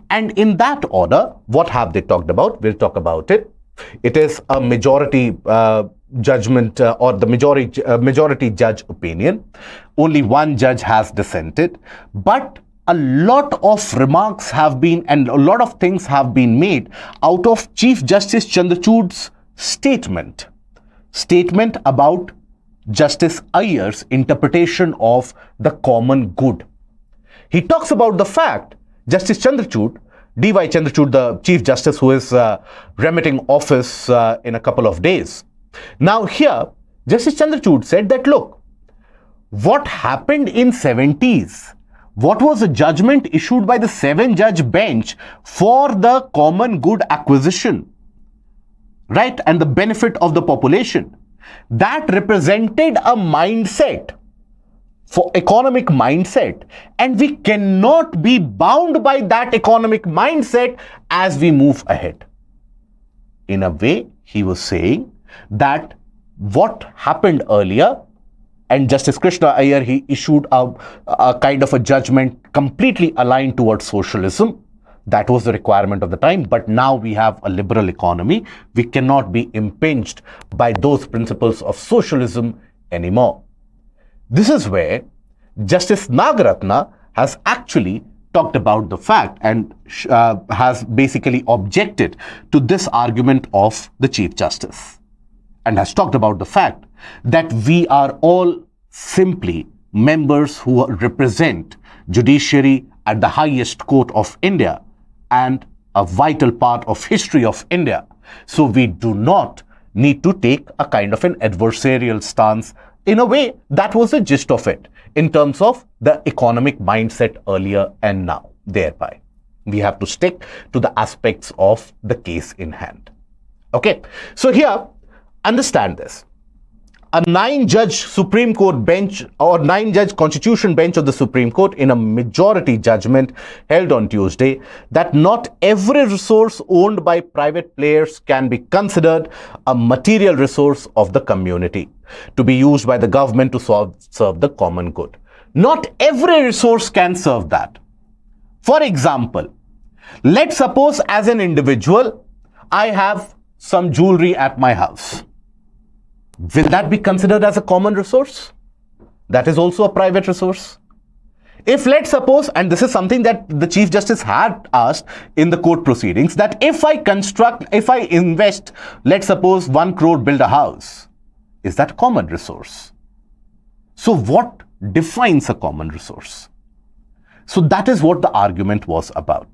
and in that order, what have they talked about? We'll talk about it. It is a majority judgment or the majority judge opinion. Only one judge has dissented, but a lot of remarks have been and a lot of things have been made out of Chief Justice Chandrachud's statement about Justice Iyer's interpretation of the common good. He talks about the fact, Justice Chandrachud, D.Y. Chandrachud, the Chief Justice who is remitting office in a couple of days. Now here, Justice Chandrachud said that, look, what happened in 70s, what was a judgment issued by the 7-judge bench for the common good acquisition, right, and the benefit of the population, that represented a mindset, for economic mindset, and we cannot be bound by that economic mindset as we move ahead. In a way, he was saying that what happened earlier, and Justice Krishna Iyer, he issued a kind of a judgment completely aligned towards socialism. That was the requirement of the time, but now we have a liberal economy. We cannot be impinged by those principles of socialism anymore. This is where Justice Nagaratna has actually talked about the fact and has basically objected to this argument of the Chief Justice, and has talked about the fact that we are all simply members who represent judiciary at the highest court of India and a vital part of history of India. So we do not need to take a kind of an adversarial stance. In a way, that was the gist of it in terms of the economic mindset earlier and now. Thereby, we have to stick to the aspects of the case in hand. Okay, so here, understand this. A 9-judge Supreme Court bench or 9-judge Constitution bench of the Supreme Court in a majority judgment held on Tuesday that not every resource owned by private players can be considered a material resource of the community to be used by the government to serve the common good. Not every resource can serve that. For example, let's suppose as an individual, I have some jewelry at my house. Will that be considered as a common resource? That is also a private resource. If let's suppose, and this is something that the Chief Justice had asked in the court proceedings, that if I invest, let's suppose 1 crore build a house, is that a common resource? So what defines a common resource? So that is what the argument was about.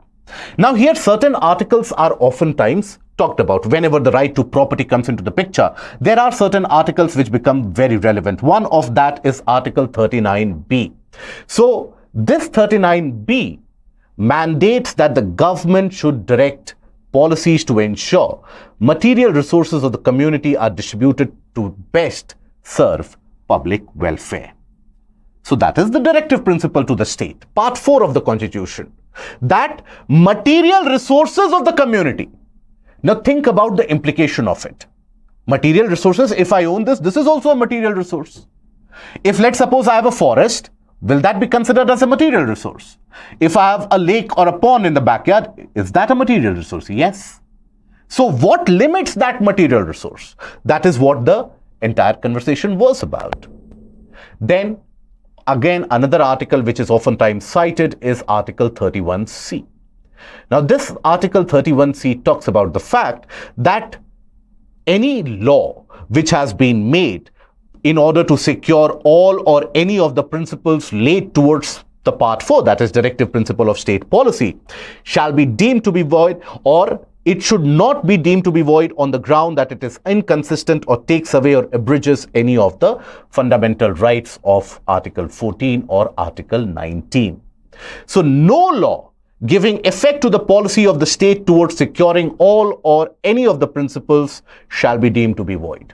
Now here certain articles are oftentimes talked about. Whenever the right to property comes into the picture, there are certain articles which become very relevant. One of that is Article 39B. So this 39B mandates that the government should direct policies to ensure material resources of the community are distributed to best serve public welfare. So that is the directive principle to the state. Part 4 of the Constitution. That material resources of the community. Now think about the implication of it. Material resources, if I own this is also a material resource. If let's suppose I have a forest, will that be considered as a material resource? If I have a lake or a pond in the backyard, is that a material resource? Yes. So what limits that material resource? That is what the entire conversation was about. Then again, another article which is oftentimes cited is Article 31C. Now this Article 31C talks about the fact that any law which has been made in order to secure all or any of the principles laid towards the Part 4, that is directive principle of state policy, shall be deemed to be void, or it should not be deemed to be void on the ground that it is inconsistent or takes away or abridges any of the fundamental rights of Article 14 or Article 19. So no law giving effect to the policy of the state towards securing all or any of the principles shall be deemed to be void.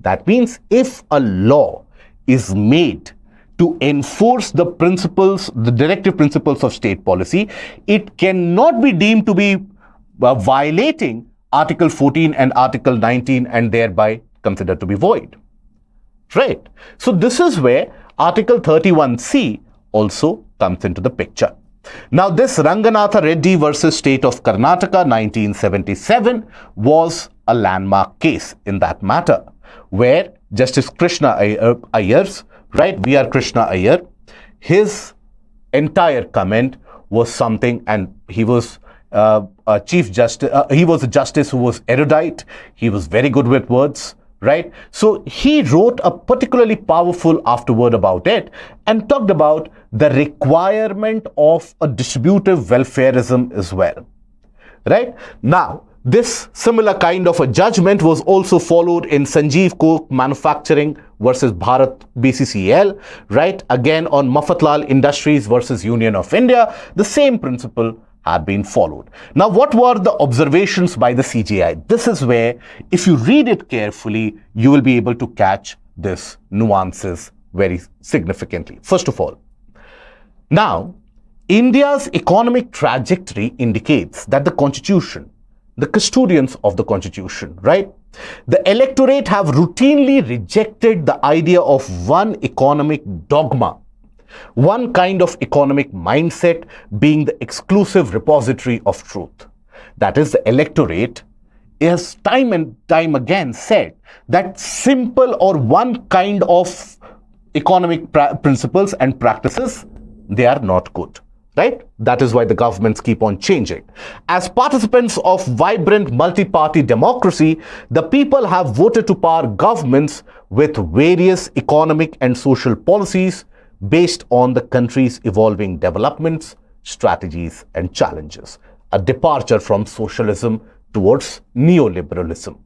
That means if a law is made to enforce the principles, the directive principles of state policy, it cannot be deemed to be violating Article 14 and Article 19 and thereby considered to be void. Right? So this is where Article 31C also comes into the picture. Now this Ranganatha Reddy versus State of Karnataka 1977 was a landmark case in that matter, where Justice Krishna Iyer's, right, V.R. Krishna Iyer, his entire comment was something, and he was a Chief Justice, he was a justice who was erudite, he was very good with words, right? So he wrote a particularly powerful afterword about it and talked about the requirement of a distributive welfareism as well, right? Now, this similar kind of a judgment was also followed in Sanjeev Coke Manufacturing versus Bharat BCCL, right? Again on Mafatlal Industries versus Union of India, the same principle had been followed. Now, what were the observations by the CJI? This is where, if you read it carefully, you will be able to catch this nuances very significantly. First of all, now, India's economic trajectory indicates that the Constitution, the custodians of the Constitution, right? The electorate have routinely rejected the idea of one economic dogma, one kind of economic mindset being the exclusive repository of truth. That is, the electorate has time and time again said that simple or one kind of economic principles and practices, they are not good. Right? That is why the governments keep on changing. As participants of vibrant multi-party democracy, the people have voted to power governments with various economic and social policies based on the country's evolving developments, strategies, and challenges. A departure from socialism towards neoliberalism.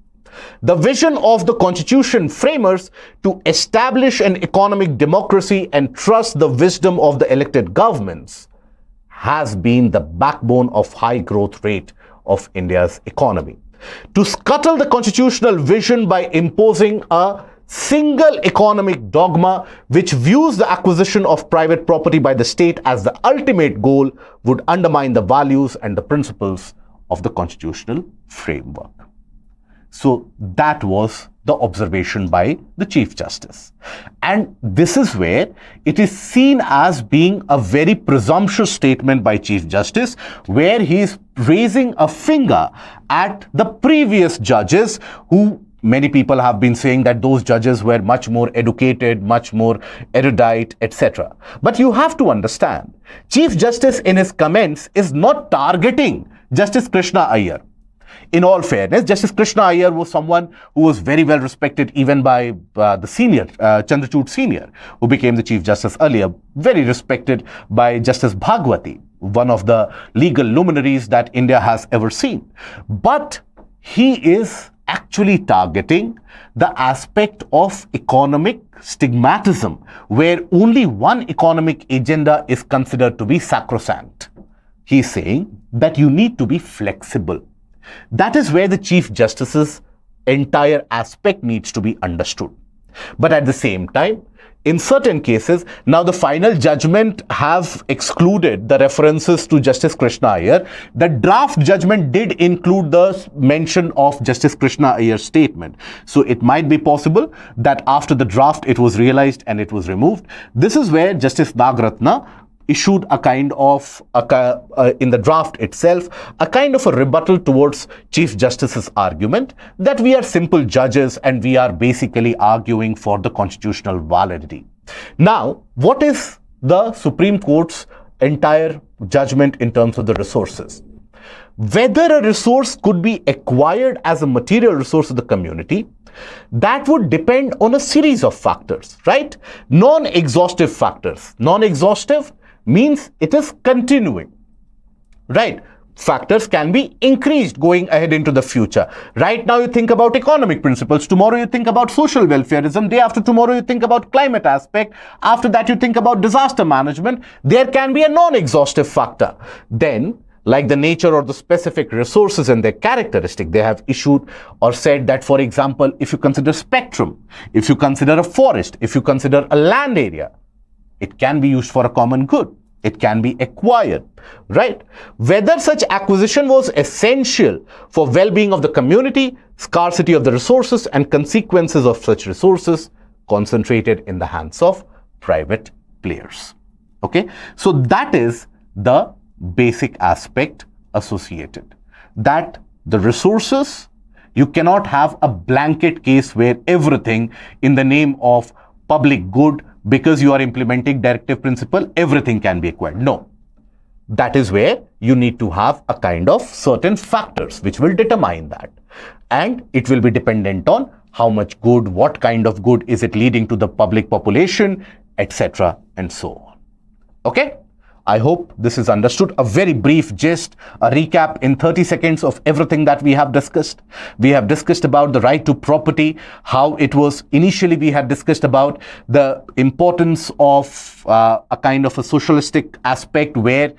The vision of the Constitution framers to establish an economic democracy and trust the wisdom of the elected governments has been the backbone of high growth rate of India's economy. To scuttle the constitutional vision by imposing a single economic dogma which views the acquisition of private property by the state as the ultimate goal would undermine the values and the principles of the constitutional framework. So that was the observation by the Chief Justice. And this is where it is seen as being a very presumptuous statement by Chief Justice, where he is raising a finger at the previous judges who Many people have been saying that those judges were much more educated, much more erudite, etc. But you have to understand, Chief Justice in his comments is not targeting Justice Krishna Iyer. In all fairness, Justice Krishna Iyer was someone who was very well respected even by the senior, Chandrachud Senior, who became the Chief Justice earlier, very respected by Justice Bhagwati, one of the legal luminaries that India has ever seen. But he is actually targeting the aspect of economic stigmatism, where only one economic agenda is considered to be sacrosanct. He's saying that you need to be flexible. That is where the Chief Justice's entire aspect needs to be understood. But at the same time, in certain cases, now the final judgment have excluded the references to Justice Krishna Iyer. The draft judgment did include the mention of Justice Krishna Iyer's statement. So it might be possible that after the draft it was realized and it was removed. This is where Justice Nagratna issued a kind of, in the draft itself, a kind of a rebuttal towards Chief Justice's argument that we are simple judges and we are basically arguing for the constitutional validity. Now, what is the Supreme Court's entire judgment in terms of the resources? Whether a resource could be acquired as a material resource of the community, that would depend on a series of factors, right? Non-exhaustive factors. Non-exhaustive means it is continuing, right? Factors can be increased going ahead into the future. Right now you think about economic principles, tomorrow you think about social welfareism, day after tomorrow you think about climate aspect, after that you think about disaster management. There can be a non-exhaustive factor. Then, like the nature or the specific resources and their characteristic, they have issued or said that, for example, if you consider spectrum, if you consider a forest, if you consider a land area, it can be used for a common good. It can be acquired, right? Whether such acquisition was essential for well-being of the community, scarcity of the resources, and consequences of such resources concentrated in the hands of private players. Okay, so that is the basic aspect associated. That the resources, you cannot have a blanket case where everything in the name of public good, because you are implementing directive principle, everything can be acquired. No. That is where you need to have a kind of certain factors which will determine that. And it will be dependent on how much good, what kind of good is it leading to the public population, etc. and so on. Okay? I hope this is understood. A very brief gist, a recap in 30 seconds of everything that we have discussed. We have discussed about the right to property, how it was initially we had discussed about the importance of a kind of a socialistic aspect where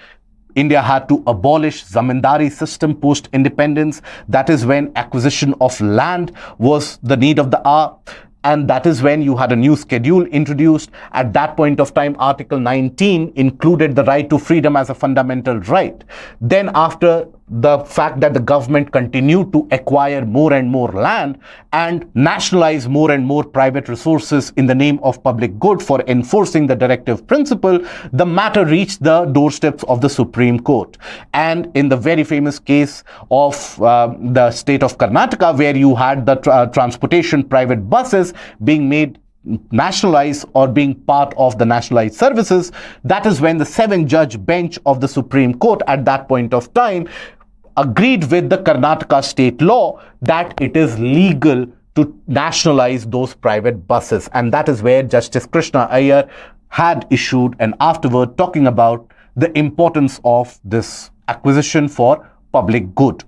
India had to abolish zamindari system post-independence. That is when acquisition of land was the need of the hour. And that is when you had a new schedule introduced. At that point of time, Article 19 included the right to freedom as a fundamental right. Then after the fact that the government continued to acquire more and more land and nationalize more and more private resources in the name of public good for enforcing the directive principle, the matter reached the doorsteps of the Supreme Court. And in the very famous case of the state of Karnataka, where you had the transportation private buses being made nationalized or being part of the nationalized services, that is when the 7-judge bench of the Supreme Court at that point of time agreed with the Karnataka state law that it is legal to nationalize those private buses. And that is where Justice Krishna Iyer had issued and afterward talking about the importance of this acquisition for public good.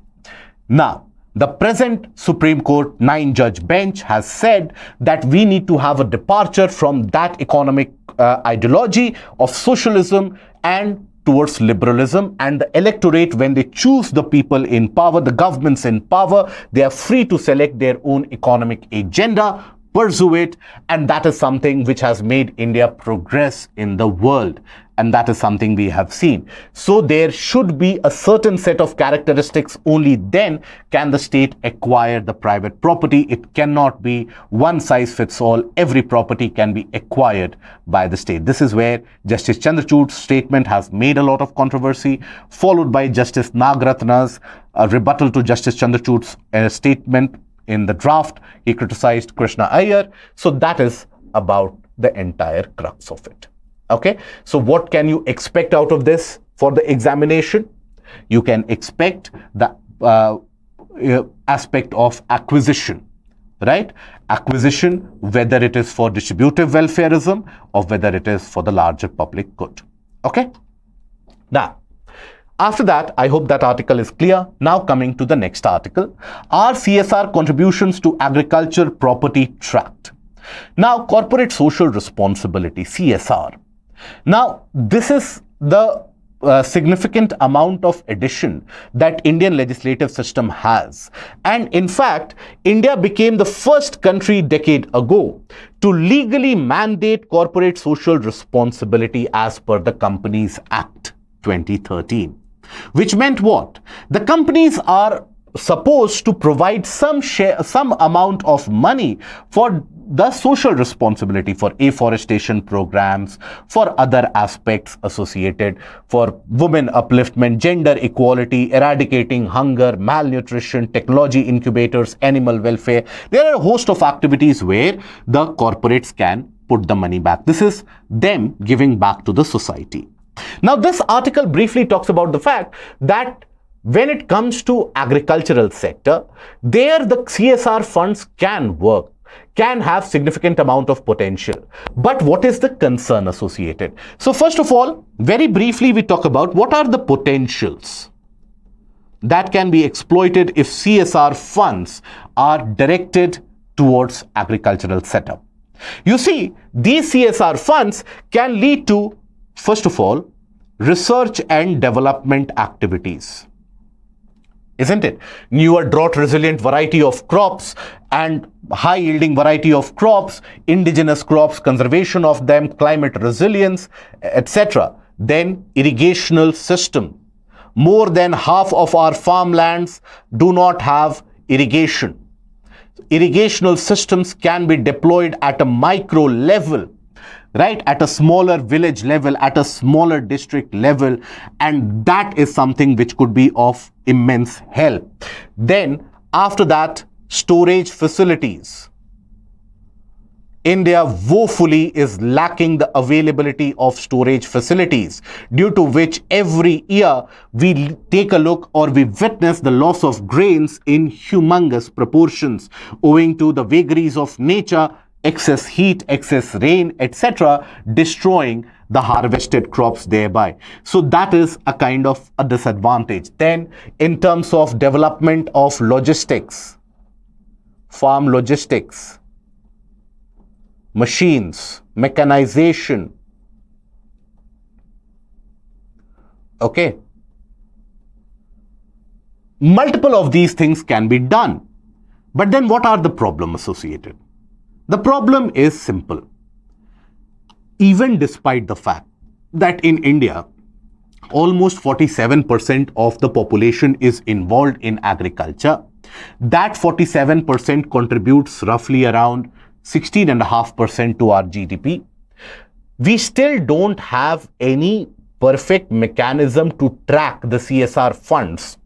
Now, the present Supreme Court 9-judge bench has said that we need to have a departure from that economic ideology of socialism and towards liberalism, and the electorate, when they choose the people in power, the governments in power, they are free to select their own economic agenda, pursue it, and that is something which has made India progress in the world. And that is something we have seen. So there should be a certain set of characteristics. Only then can the state acquire the private property. It cannot be one size fits all. Every property can be acquired by the state. This is where Justice Chandrachud's statement has made a lot of controversy, followed by Justice Nagratna's rebuttal to Justice Chandrachud's statement in the draft. He criticized Krishna Iyer. So that is about the entire crux of it. Okay. So what can you expect out of this for the examination? You can expect the aspect of acquisition, right? Acquisition, whether it is for distributive welfareism or whether it is for the larger public good. Okay. Now, after that, I hope that article is clear. Now coming to the next article, are CSR contributions to agriculture property tracked? Now, corporate social responsibility, CSR. Now, this is the significant amount of addition that Indian legislative system has. And in fact, India became the first country decade ago to legally mandate corporate social responsibility as per the Companies Act 2013. Which meant what? The companies are supposed to provide some amount of money for the social responsibility, for afforestation programs, for other aspects associated, for women upliftment, gender equality, eradicating hunger, malnutrition, technology incubators, animal welfare. There are a host of activities where the corporates can put the money back. This is them giving back to the society. Now, this article briefly talks about the fact that when it comes to agricultural sector, there the CSR funds can work, can have significant amount of potential. But what is the concern associated? So first of all, very briefly, we talk about what are the potentials that can be exploited if CSR funds are directed towards agricultural setup. You see, these CSR funds can lead to, first of all, research and development activities. Isn't it? Newer drought-resilient variety of crops and high-yielding variety of crops, indigenous crops, conservation of them, climate resilience, etc. Then irrigational system. More than half of our farmlands do not have irrigation. Irrigational systems can be deployed at a micro level, right, at a smaller village level, at a smaller district level, and that is something which could be of immense help. Then after that, storage facilities. India woefully is lacking the availability of storage facilities, due to which every year we take a look or we witness the loss of grains in humongous proportions owing to the vagaries of nature, excess heat, excess rain, etc., destroying the harvested crops thereby. So that is a kind of a disadvantage. Then in terms of development of logistics, farm logistics, machines, mechanization, okay, multiple of these things can be done. But then what are the problems associated? The problem is simple. Even despite the fact that in India, almost 47% of the population is involved in agriculture, that 47% contributes roughly around 16.5% to our GDP. We still don't have any perfect mechanism to track the CSR funds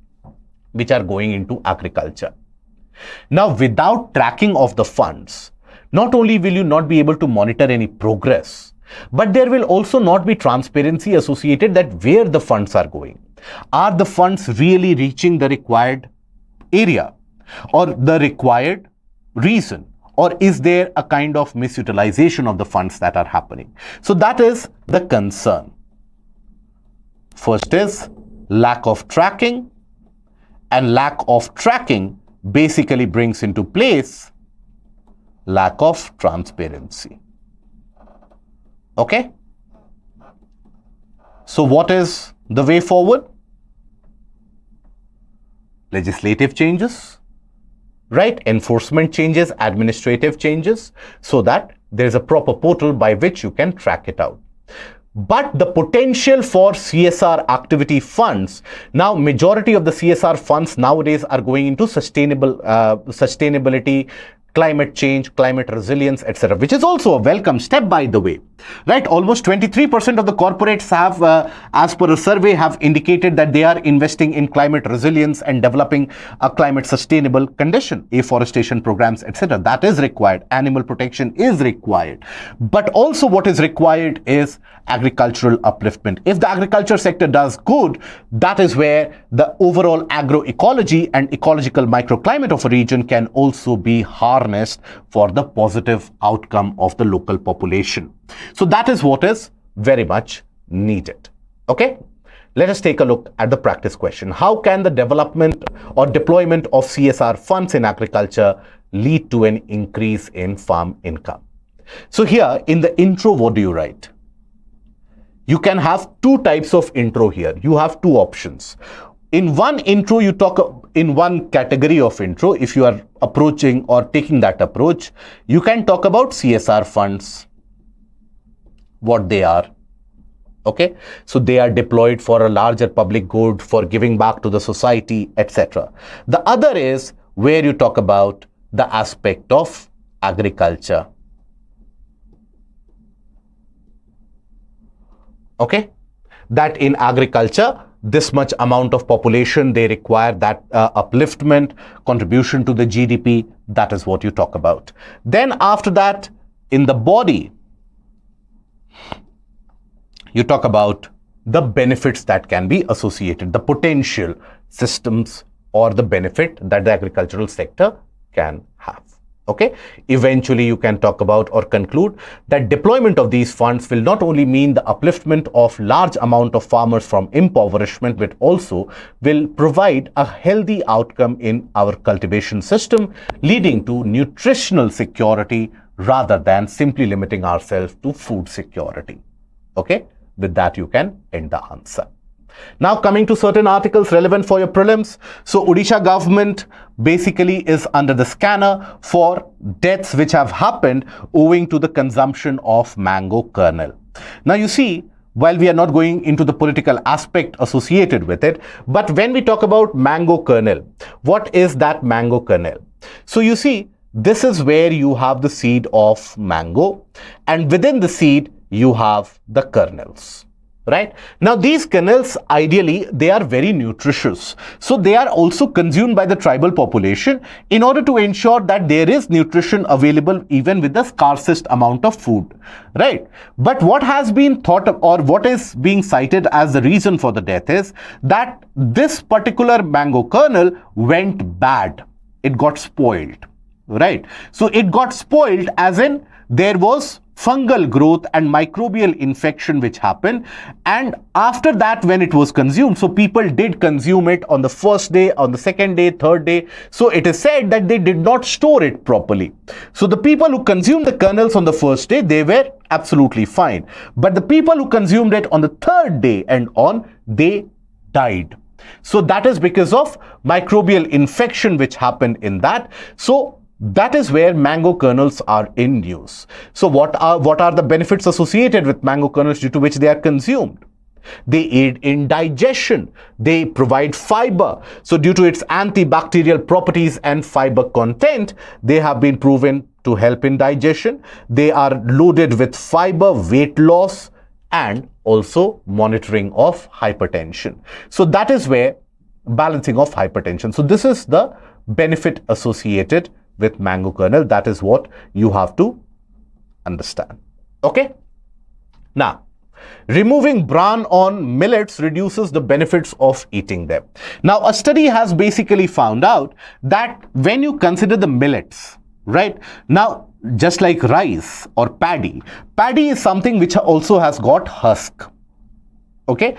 which are going into agriculture. Now, without tracking of the funds, not only will you not be able to monitor any progress, but there will also not be transparency associated that where the funds are going. Are the funds really reaching the required area or the required reason? Or is there a kind of misutilization of the funds that are happening? So that is the concern. First is lack of tracking, and lack of tracking basically brings into place lack of transparency. Okay? So what is the way forward? Legislative changes, right? Enforcement changes, administrative changes, so that there is a proper portal by which you can track it out. But the potential for CSR activity funds, now majority of the CSR funds nowadays are going into sustainability, climate change, climate resilience, etc., which is also a welcome step, by the way. right? Almost 23% of the corporates have, as per a survey, have indicated that they are investing in climate resilience and developing a climate sustainable condition, afforestation programs, etc. That is required. Animal protection is required. But also what is required is agricultural upliftment. If the agriculture sector does good, that is where the overall agroecology and ecological microclimate of a region can also be harnessed for the positive outcome of the local population. So that is what is very much needed. Okay, let us take a look at the practice question. How can the development or deployment of CSR funds in agriculture lead to an increase in farm income? So here in the intro, what do you write? You can have two types of intro here. You have two options. In one intro, you talk in one category of intro. If you are approaching or taking that approach, you can talk about CSR funds, what they are. Okay, so they are deployed for a larger public good, for giving back to the society, etc. The other is where you talk about the aspect of agriculture. Okay, that in agriculture, this much amount of population, they require that upliftment, contribution to the GDP. That is what you talk about. Then after that, in the body, you talk about the benefits that can be associated, the potential systems or the benefit that the agricultural sector can have. Okay, eventually you can talk about or conclude that deployment of these funds will not only mean the upliftment of large amount of farmers from impoverishment, but also will provide a healthy outcome in our cultivation system, leading to nutritional security rather than simply limiting ourselves to food security. Okay, with that you can end the answer. Now coming to certain articles relevant for your prelims. So Odisha government basically is under the scanner for deaths which have happened owing to the consumption of mango kernel. Now you see, while we are not going into the political aspect associated with it, but when we talk about mango kernel, what is that mango kernel? So you see, this is where you have the seed of mango, and within the seed you have the kernels. Right? Now these kernels, ideally, they are very nutritious. So they are also consumed by the tribal population in order to ensure that there is nutrition available even with the scarcest amount of food. Right? But what has been thought of, or what is being cited as the reason for the death, is that this particular mango kernel went bad. It got spoiled. Right? So it got spoiled as in there was fungal growth and microbial infection which happened, and after that when it was consumed, so people did consume it on the first day, on the second day, third day, so it is said that they did not store it properly. So the people who consumed the kernels on the first day, they were absolutely fine, but the people who consumed it on the third day and on, they died. So that is because of microbial infection which happened in that. So that is where mango kernels are in use. So what are the benefits associated with mango kernels due to which they are consumed? They aid in digestion. They provide fiber. So due to its antibacterial properties and fiber content, they have been proven to help in digestion. They are loaded with fiber, weight loss, and also monitoring of hypertension. So that is where balancing of hypertension. So this is the benefit associated with mango kernel. That is what you have to understand. Okay. Now, removing bran on millets reduces the benefits of eating them. Now, a study has basically found out that when you consider the millets, right? Now, just like rice or paddy is something which also has got husk. Okay.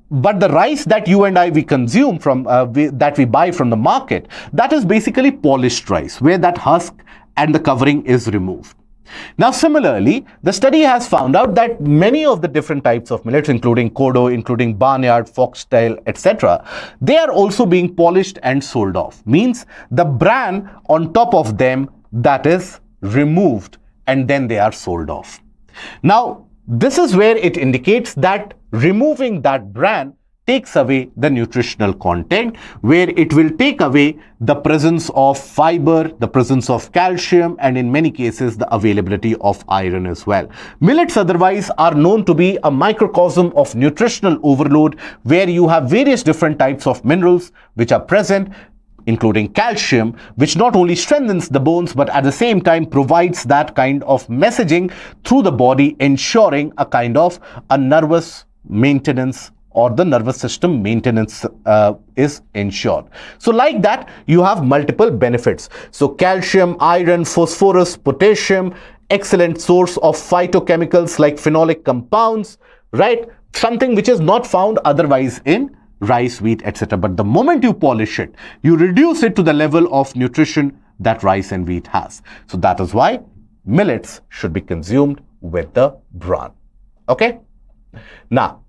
But the rice that you and I we consume from that we buy from the market, that is basically polished rice where that husk and the covering is removed. Now similarly, the study has found out that many of the different types of millets, including kodo, including barnyard, foxtail, etc., they are also being polished and sold off. Means the bran on top of them, that is removed, and then they are sold off. Now this is where it indicates that removing that bran takes away the nutritional content, where it will take away the presence of fiber, the presence of calcium, and in many cases the availability of iron as well. Millets otherwise are known to be a microcosm of nutritional overload, where you have various different types of minerals which are present, including calcium, which not only strengthens the bones but at the same time provides that kind of messaging through the body, ensuring a kind of a nervous maintenance, or the nervous system maintenance is ensured. So like that, you have multiple benefits. So calcium, iron, phosphorus, potassium, excellent source of phytochemicals like phenolic compounds, right? Something which is not found otherwise in rice, wheat, etc. But the moment you polish it, you reduce it to the level of nutrition that rice and wheat has. So that is why millets should be consumed with the bran. Okay? Now,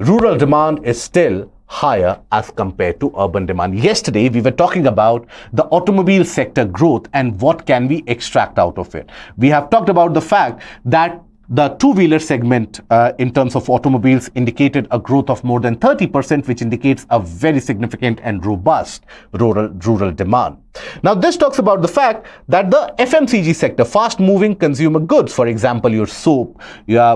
rural demand is still higher as compared to urban demand. Yesterday, we were talking about the automobile sector growth and what can we extract out of it. We have talked about the fact that the two-wheeler segment in terms of automobiles indicated a growth of more than 30%, which indicates a very significant and robust rural demand. Now, this talks about the fact that the FMCG sector, fast-moving consumer goods, for example, your soap,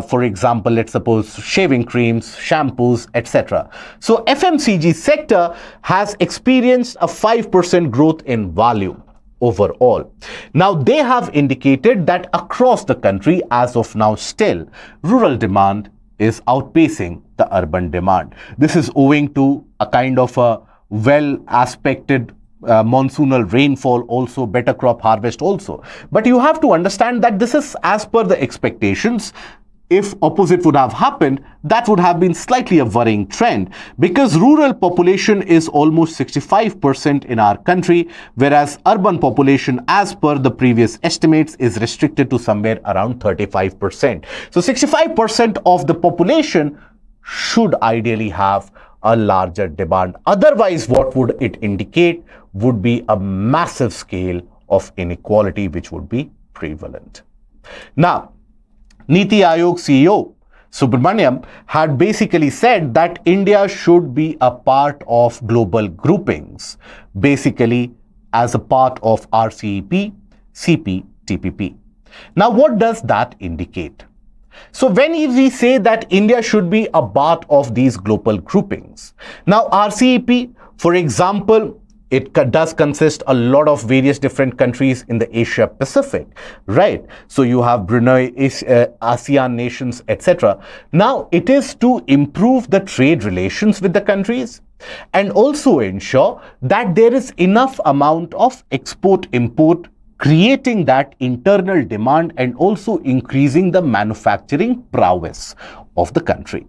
for example, let's suppose shaving creams, shampoos, etc. So, FMCG sector has experienced a 5% growth in volume overall. Now, they have indicated that across the country, as of now, still, rural demand is outpacing the urban demand. This is owing to a kind of a well-aspected monsoonal rainfall, also better crop harvest also. But you have to understand that this is as per the expectations. If opposite would have happened, that would have been slightly a worrying trend, because rural population is almost 65% in our country, whereas urban population, as per the previous estimates, is restricted to somewhere around 35%. So 65% of the population should ideally have a larger demand. Otherwise, what would it indicate would be a massive scale of inequality which would be prevalent. Now, Niti Aayog CEO Subramaniam had basically said that India should be a part of global groupings, basically as a part of RCEP, CPTPP. Now, what does that indicate? So when we say that India should be a part of these global groupings, now RCEP, for example, it does consist a lot of various different countries in the Asia Pacific, right? So you have Brunei, ASEAN nations, etc. Now it is to improve the trade relations with the countries and also ensure that there is enough amount of export-import, creating that internal demand and also increasing the manufacturing prowess of the country.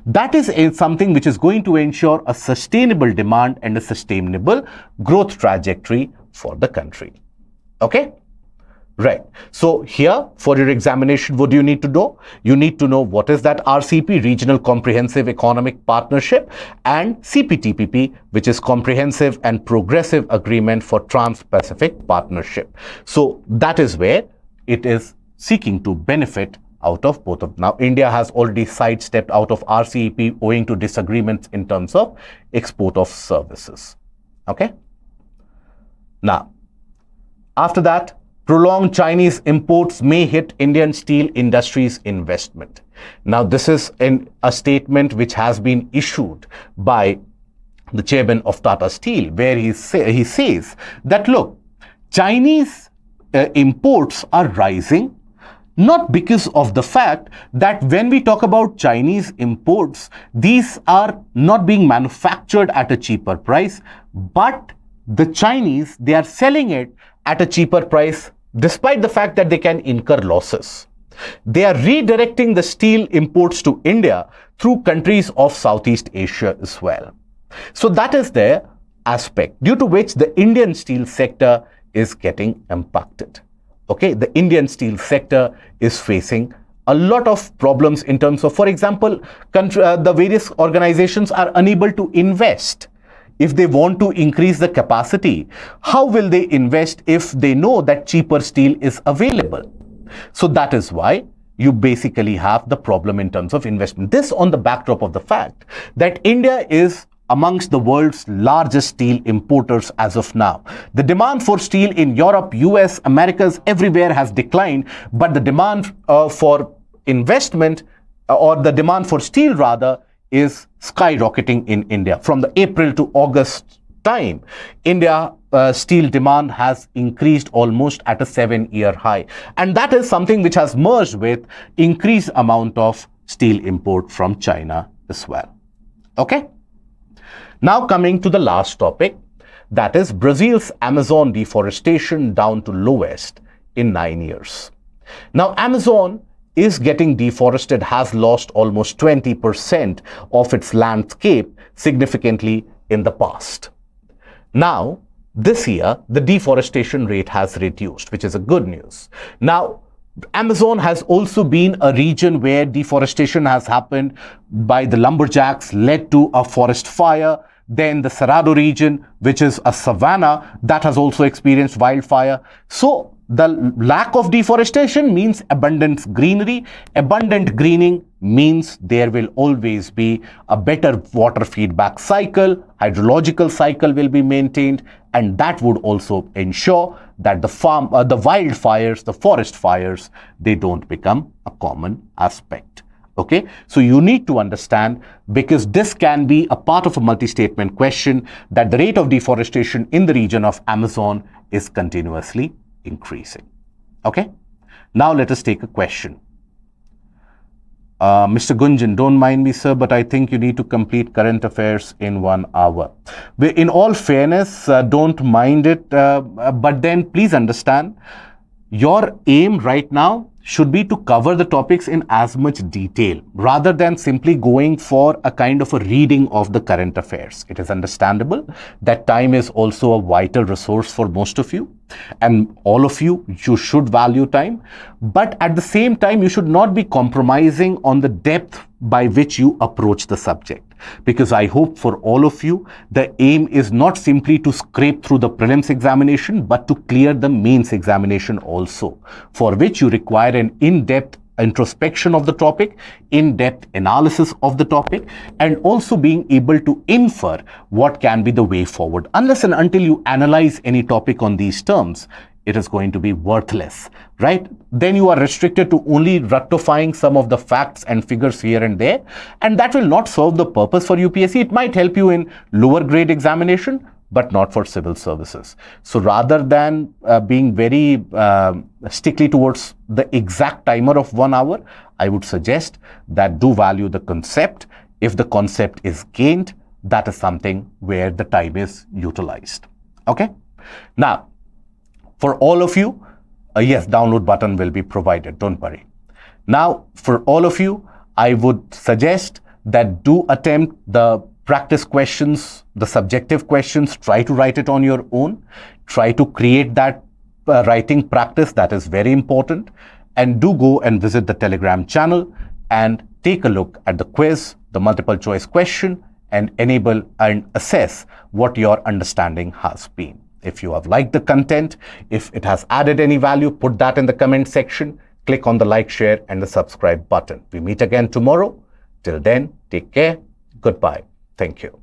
That is something which is going to ensure a sustainable demand and a sustainable growth trajectory for the country. Okay? Right. So here, for your examination, what do you need to know? You need to know what is that RCEP, Regional Comprehensive Economic Partnership, and CPTPP, which is Comprehensive and Progressive Agreement for Trans-Pacific Partnership. So that is where it is seeking to benefit out of both of. Now, India has already sidestepped out of RCEP owing to disagreements in terms of export of services. Okay. Now, after that, prolonged Chinese imports may hit Indian steel industry's investment. Now, this is a statement which has been issued by the chairman of Tata Steel, where he says that, look, Chinese imports are rising, not because of the fact that when we talk about Chinese imports, these are not being manufactured at a cheaper price, but the Chinese, they are selling it at a cheaper price despite the fact that they can incur losses. They are redirecting the steel imports to India through countries of Southeast Asia as well. So that is their aspect, due to which the Indian steel sector is getting impacted. Okay, the Indian steel sector is facing a lot of problems in terms of, for example, the various organizations are unable to invest. If they want to increase the capacity, how will they invest if they know that cheaper steel is available? So that is why you basically have the problem in terms of investment. This on the backdrop of the fact that India is amongst the world's largest steel importers as of now. The demand for steel in Europe, US, Americas, everywhere has declined, but the demand for investment or the demand for steel rather is skyrocketing in India. From the April to August time, India steel demand has increased almost at a 7-year high. And that is something which has merged with increased amount of steel import from China as well. Okay? Now coming to the last topic, that is Brazil's Amazon deforestation down to lowest in 9 years. Now Amazon is getting deforested, has lost almost 20% of its landscape significantly in the past. Now, this year, the deforestation rate has reduced, which is a good news. Now, Amazon has also been a region where deforestation has happened by the lumberjacks, led to a forest fire. Then the Cerrado region, which is a savanna, that has also experienced wildfire. So the lack of deforestation means abundant greenery. Abundant greening means there will always be a better water feedback cycle, hydrological cycle will be maintained, and that would also ensure that the wildfires, the forest fires, they don't become a common aspect. Okay, so you need to understand, because this can be a part of a multi-statement question, that the rate of deforestation in the region of Amazon is continuously increasing. Okay, now let us take a question. Mr. Gunjan, don't mind me, sir, but I think you need to complete current affairs in 1 hour. In all fairness, don't mind it, but then please understand, your aim right now should be to cover the topics in as much detail rather than simply going for a kind of a reading of the current affairs. It is understandable that time is also a vital resource for most of you, and all of you should value time. But at the same time, you should not be compromising on the depth by which you approach the subject. Because I hope for all of you, the aim is not simply to scrape through the prelims examination, but to clear the mains examination also, for which you require an in-depth introspection of the topic, in-depth analysis of the topic, and also being able to infer what can be the way forward. Unless and until you analyze any topic on these terms, it is going to be worthless, right? Then you are restricted to only rectifying some of the facts and figures here and there, and that will not serve the purpose for UPSC. It might help you in lower grade examination, but not for civil services. So rather than being very stickly towards the exact timer of 1 hour, I would suggest that do value the concept. If the concept is gained, that is something where the time is utilized. Okay? Now, for all of you, yes, download button will be provided, don't worry. Now, for all of you, I would suggest that do attempt the practice questions, the subjective questions, try to write it on your own, try to create that writing practice, that is very important, and do go and visit the Telegram channel and take a look at the quiz, the multiple choice question, and enable and assess what your understanding has been. If you have liked the content, if it has added any value, put that in the comment section. Click on the like, share, and the subscribe button. We meet again tomorrow. Till then, take care. Goodbye. Thank you.